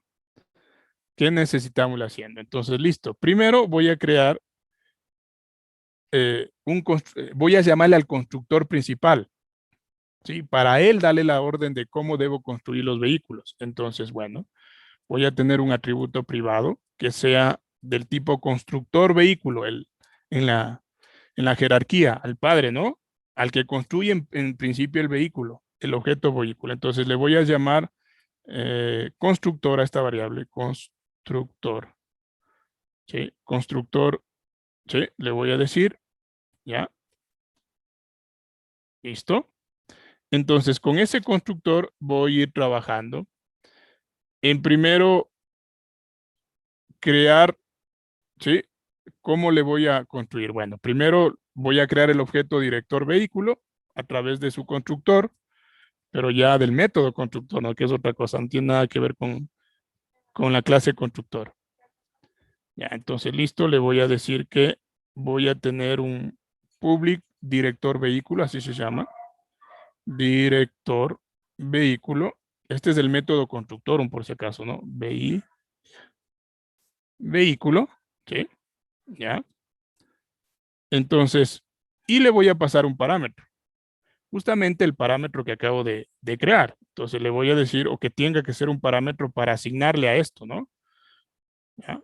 que necesitamos haciendo. Entonces, listo. Primero voy a crear voy a llamarle al constructor principal. ¿Sí? Para él darle la orden de cómo debo construir los vehículos. Entonces, bueno, voy a tener un atributo privado que sea del tipo constructor vehículo, en la jerarquía, al padre, ¿no? Al que construye en principio el vehículo, el objeto vehículo. Entonces le voy a llamar constructor a esta variable, constructor. ¿Sí? Constructor, ¿sí? Le voy a decir, ¿ya? ¿Listo? Entonces con ese constructor voy a ir trabajando. En primero, crear, ¿sí? ¿Cómo le voy a construir? Bueno, primero voy a crear el objeto director vehículo a través de su constructor, pero ya del método constructor, ¿no? Que es otra cosa, no tiene nada que ver con la clase constructor. Ya, entonces listo, le voy a decir que voy a tener un public director vehículo, así se llama. Director vehículo. Este es el método constructor, un por si acaso, ¿no? Vehículo, ¿sí? Ya. Entonces, y le voy a pasar un parámetro. Justamente el parámetro que acabo de crear. Entonces le voy a decir, o que tenga que ser un parámetro para asignarle a esto, ¿no? ¿Ya?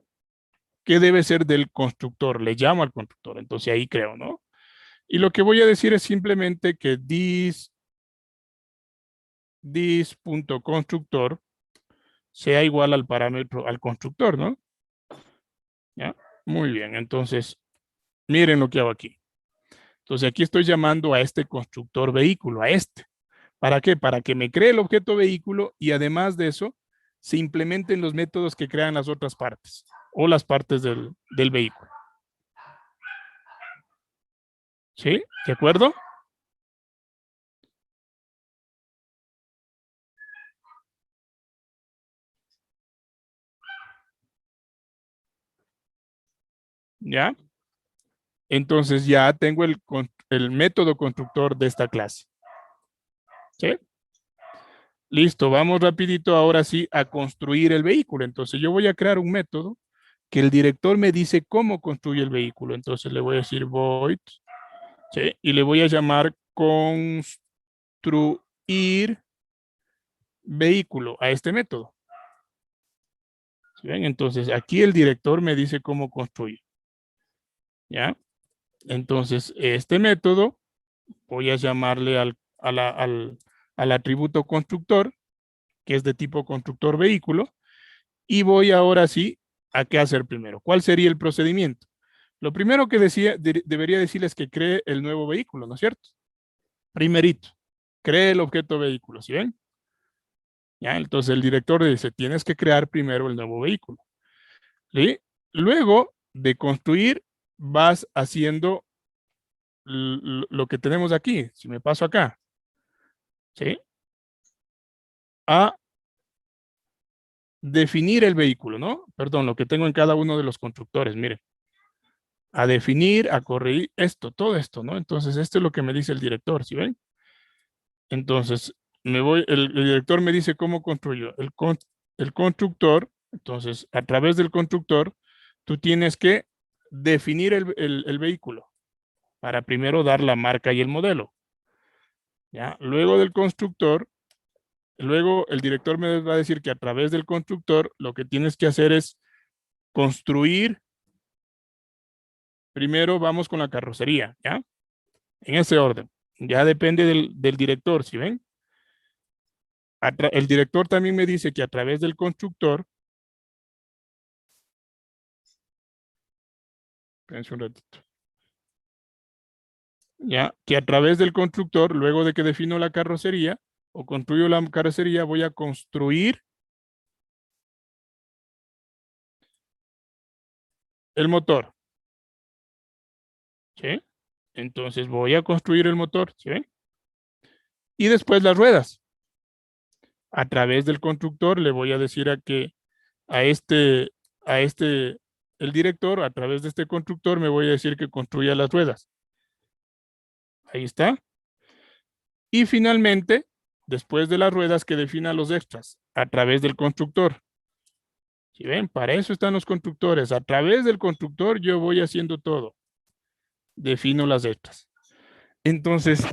¿Qué debe ser del constructor? Le llamo al constructor. Entonces ahí creo, ¿no? Y lo que voy a decir es simplemente que this.constructor sea igual al parámetro, al constructor, ¿no? ¿Ya? Muy bien. Entonces, miren lo que hago aquí. Entonces aquí estoy llamando a este constructor vehículo, a este. ¿Para qué? Para que me cree el objeto vehículo y además de eso, se implementen los métodos que crean las otras partes o las partes del vehículo. ¿Sí? ¿De acuerdo? ¿Ya? Entonces ya tengo el método constructor de esta clase. ¿Sí? Listo, vamos rapidito ahora sí a construir el vehículo. Entonces yo voy a crear un método que el director me dice cómo construye el vehículo. Entonces le voy a decir void, ¿sí? Y le voy a llamar construir vehículo a este método. ¿Sí ven? Entonces aquí el director me dice cómo construir. ¿Ya? Entonces este método voy a llamarle al atributo constructor, que es de tipo constructor vehículo, y voy ahora sí a qué hacer primero. ¿Cuál sería el procedimiento? Lo primero que debería decirles que cree el nuevo vehículo, ¿no es cierto? Primerito, cree el objeto vehículo, ¿sí ven? ¿Ya? Entonces el director dice, tienes que crear primero el nuevo vehículo. ¿Sí? Luego de construir, vas haciendo lo que tenemos aquí. Si me paso acá, ¿sí? A definir el vehículo, ¿no? Perdón, lo que tengo en cada uno de los constructores, miren. A definir, a corregir esto, todo esto, ¿no? Entonces, esto es lo que me dice el director, ¿sí ven? Entonces, el director me dice cómo construyo. El constructor, entonces, a través del constructor, tú tienes que definir el vehículo para primero dar la marca y el modelo. ¿Ya? Luego del constructor, Luego el director me va a decir que a través del constructor lo que tienes que hacer es construir. Primero vamos con la carrocería, ¿ya? En ese orden. Ya depende del director, ¿sí ven? El director también me dice que a través del constructor, espérense un ratito, ya, que a través del constructor, luego de que defino la carrocería o construyo la carrocería, voy a construir el motor, ¿sí? Entonces voy a construir el motor, ¿sí ven? Y después las ruedas. A través del constructor le voy a decir a este, el director, a través de este constructor me voy a decir que construya las ruedas. Ahí está. Y finalmente, después de las ruedas, que defina los extras a través del constructor. ¿Sí ven? Para eso están los constructores. A través del constructor yo voy haciendo todo. Defino las extras. Entonces,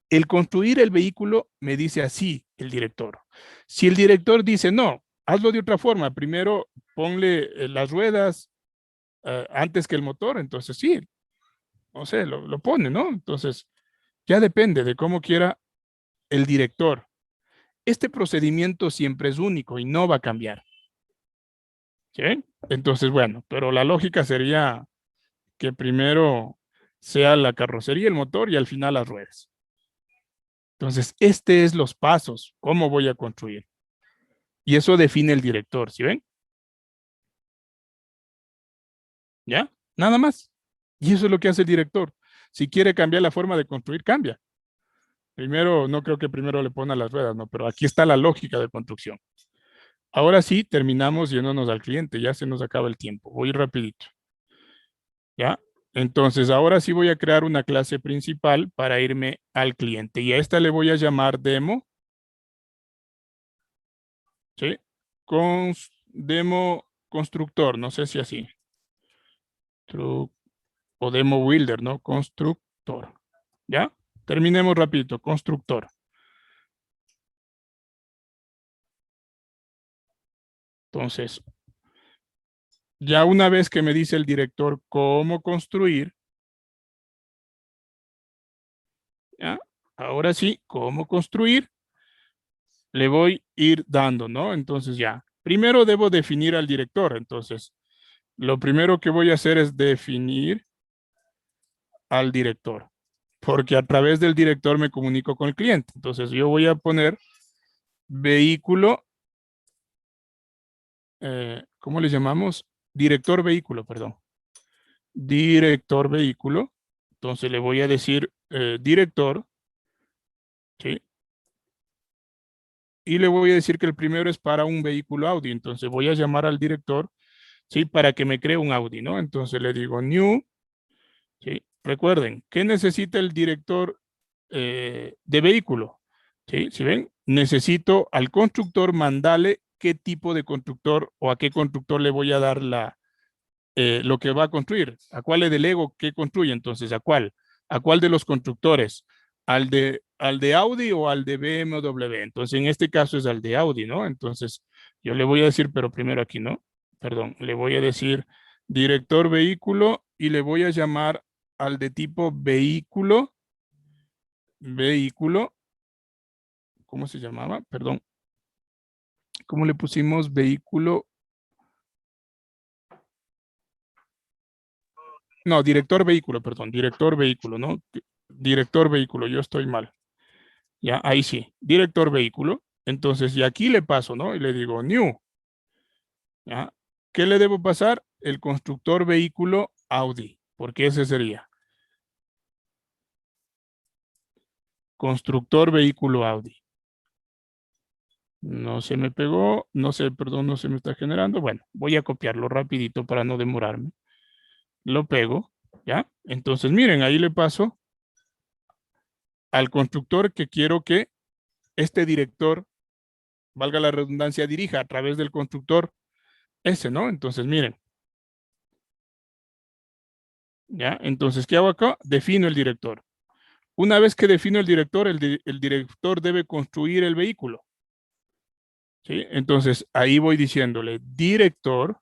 el construir el vehículo me dice así el director. Si el director dice, no, hazlo de otra forma. Primero ponle las ruedas antes que el motor. Entonces sí, no sé, lo pone, ¿no? Entonces, ya depende de cómo quiera el director. Este procedimiento siempre es único y no va a cambiar. ¿Sí? Entonces, bueno, pero la lógica sería que primero sea la carrocería, el motor y al final las ruedas. Entonces, este es los pasos, cómo voy a construir. Y eso define el director, ¿sí ven? ¿Ya? Nada más. Y eso es lo que hace el director. Si quiere cambiar la forma de construir, cambia. Primero, no creo que primero le ponga las ruedas, no, pero aquí está la lógica de construcción. Ahora sí, terminamos yéndonos al cliente, ya se nos acaba el tiempo. Voy rapidito. ¿Ya? Entonces, ahora sí voy a crear una clase principal para irme al cliente. Y a esta le voy a llamar demo. ¿Sí? Demo constructor, no sé si así. O demo builder, ¿no? Constructor. ¿Ya? Terminemos rapidito. Constructor. Entonces, ya una vez que me dice el director cómo construir, ¿ya? Ahora sí, cómo construir, le voy a ir dando, ¿no? Entonces ya, primero debo definir al director. Entonces, lo primero que voy a hacer es definir al director, porque a través del director me comunico con el cliente. Entonces, yo voy a poner vehículo, ¿cómo le llamamos? Director vehículo, perdón. Director vehículo. Entonces, le voy a decir director, ¿sí? Y le voy a decir que el primero es para un vehículo Audi. Entonces voy a llamar al director, ¿sí? Para que me cree un Audi, ¿no? Entonces le digo new, ¿sí? Recuerden, ¿qué necesita el director de vehículo? ¿Sí? ¿Sí ven? Necesito al constructor mandarle qué tipo de constructor o a qué constructor le voy a dar lo que va a construir. ¿A cuál le delego qué construye? Entonces, ¿a cuál? ¿A cuál de los constructores? ¿Al de Audi o al de BMW? Entonces, en este caso es al de Audi, ¿no? Entonces, yo le voy a decir, pero primero aquí, ¿no? Perdón, le voy a decir director vehículo y le voy a llamar al de tipo vehículo, ¿cómo se llamaba? Perdón. ¿Cómo le pusimos vehículo? No, director vehículo, perdón, director vehículo, ¿no? Director vehículo, yo estoy mal. Ya, ahí sí, director vehículo. Entonces, y aquí le paso, ¿no? Y le digo new. ¿Ya? ¿Qué le debo pasar? El constructor vehículo Audi, porque ese sería. Constructor vehículo Audi. No se me pegó, no sé, perdón, no se me está generando. Bueno, voy a copiarlo rapidito para no demorarme. Lo pego, ¿ya? Entonces, miren, ahí le paso al constructor que quiero que este director, valga la redundancia, dirija a través del constructor ese, ¿no? Entonces, miren. ¿Ya? Entonces, ¿qué hago acá? Defino el director. Una vez que defino el director, el director debe construir el vehículo. ¿Sí? Entonces, ahí voy diciéndole director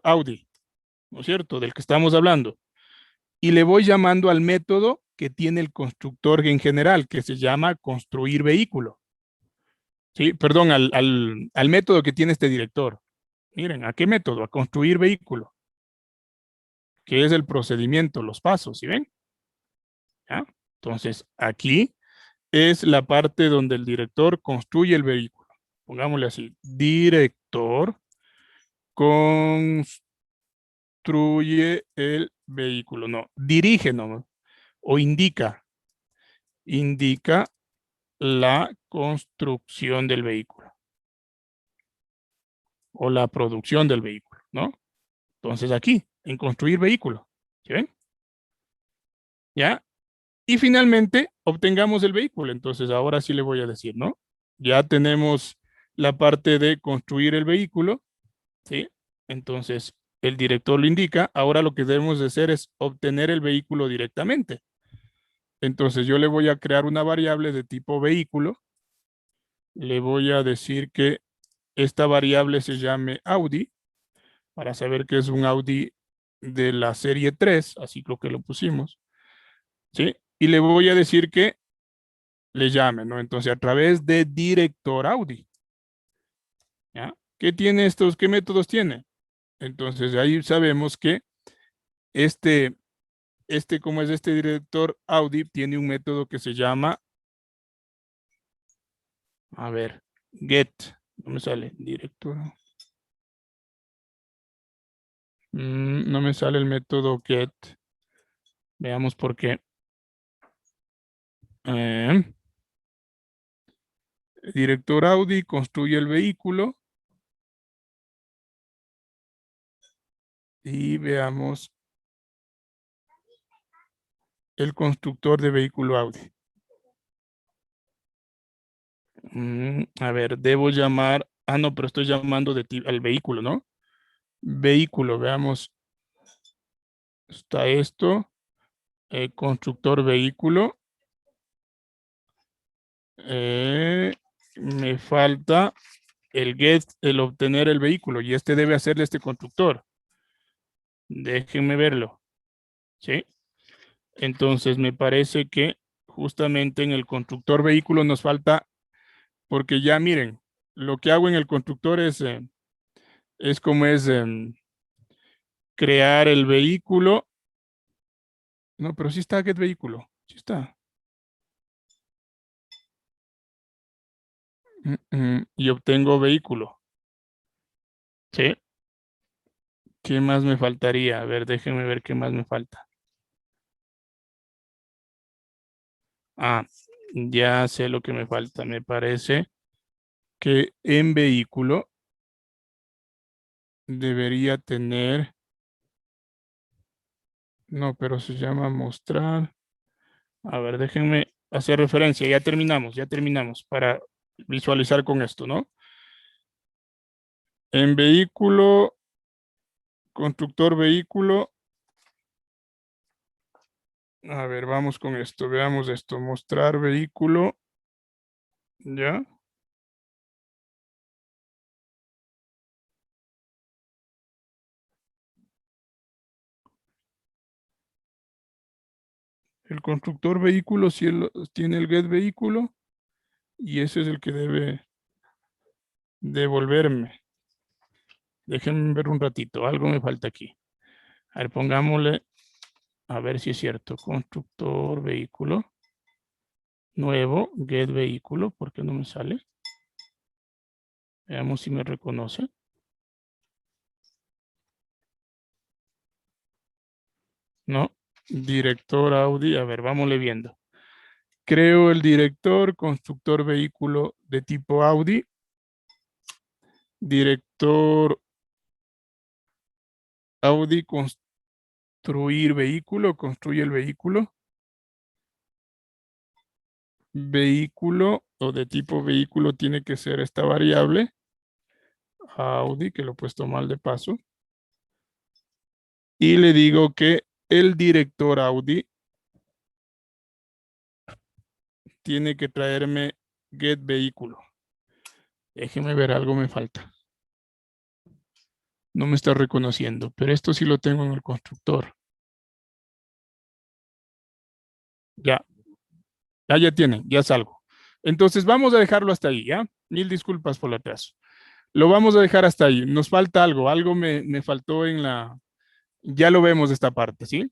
Audi, ¿no es cierto? Del que estamos hablando. Y le voy llamando al método que tiene el constructor en general, que se llama construir vehículo. Sí, perdón, al método que tiene este director. Miren, ¿a qué método? A construir vehículo, que es el procedimiento, los pasos, ¿sí ven? ¿Ya? Entonces, aquí es la parte donde el director construye el vehículo. Pongámosle así, director construye el vehículo, no, dirige, no, o indica la construcción del vehículo o la producción del vehículo, ¿no? Entonces aquí, en construir vehículo, ¿sí ven? ¿Ya? Y finalmente obtengamos el vehículo. Entonces ahora sí le voy a decir, ¿no? Ya tenemos la parte de construir el vehículo, ¿sí? Entonces el director lo indica. Ahora lo que debemos de hacer es obtener el vehículo directamente. Entonces yo le voy a crear una variable de tipo vehículo. Le voy a decir que esta variable se llame Audi, para saber que es un Audi de la serie 3, así creo que lo pusimos, ¿sí? Y le voy a decir que le llame, ¿no? Entonces, a través de director Audi, ¿ya? ¿Qué tiene estos? ¿Qué métodos tiene? Entonces, ahí sabemos que este, como es este director Audi, tiene un método que se llama, a ver, get, no me sale, director. No me sale el método get. Veamos por qué. Director Audi construye el vehículo. Y veamos el constructor de vehículo Audi. A ver, debo llamar. Ah, no, pero estoy llamando al vehículo, ¿no? Vehículo, veamos. Está esto. Constructor vehículo. Me falta el get, el obtener el vehículo. Y este debe hacerle este constructor. Déjenme verlo. ¿Sí? Entonces me parece que justamente en el constructor vehículo nos falta, porque ya miren, lo que hago en el constructor es como es crear el vehículo. No, pero sí está get vehículo. Sí está. Y obtengo vehículo. Sí. ¿Qué más me faltaría? A ver, déjenme ver qué más me falta. Ah, ya sé lo que me falta. Me parece que en vehículo debería tener. No, pero se llama mostrar. A ver, déjenme hacer referencia. Ya terminamos para visualizar con esto, ¿no? En vehículo, constructor vehículo. A ver, vamos con esto. Veamos esto. Mostrar vehículo. ¿Ya? El constructor vehículo si él tiene el get vehículo y ese es el que debe devolverme. Déjenme ver un ratito. Algo me falta aquí. A ver, pongámosle. A ver si es cierto. Constructor vehículo. Nuevo. Get vehículo. ¿Por qué no me sale? Veamos si me reconoce. No. Director Audi. A ver, vámosle viendo. Creo el director, constructor vehículo de tipo Audi. Director Audi, construir vehículo, construye el vehículo. Vehículo o de tipo vehículo tiene que ser esta variable. Audi, que lo he puesto mal de paso. Y le digo que el director Audi tiene que traerme get vehículo. Déjeme ver, algo me falta. No me está reconociendo, pero esto sí lo tengo en el constructor. Ya. Ya tienen, ya salgo. Entonces vamos a dejarlo hasta ahí, ¿ya? Mil disculpas por el atraso. Lo vamos a dejar hasta ahí. Nos falta algo me faltó en la... Ya lo vemos esta parte, ¿sí?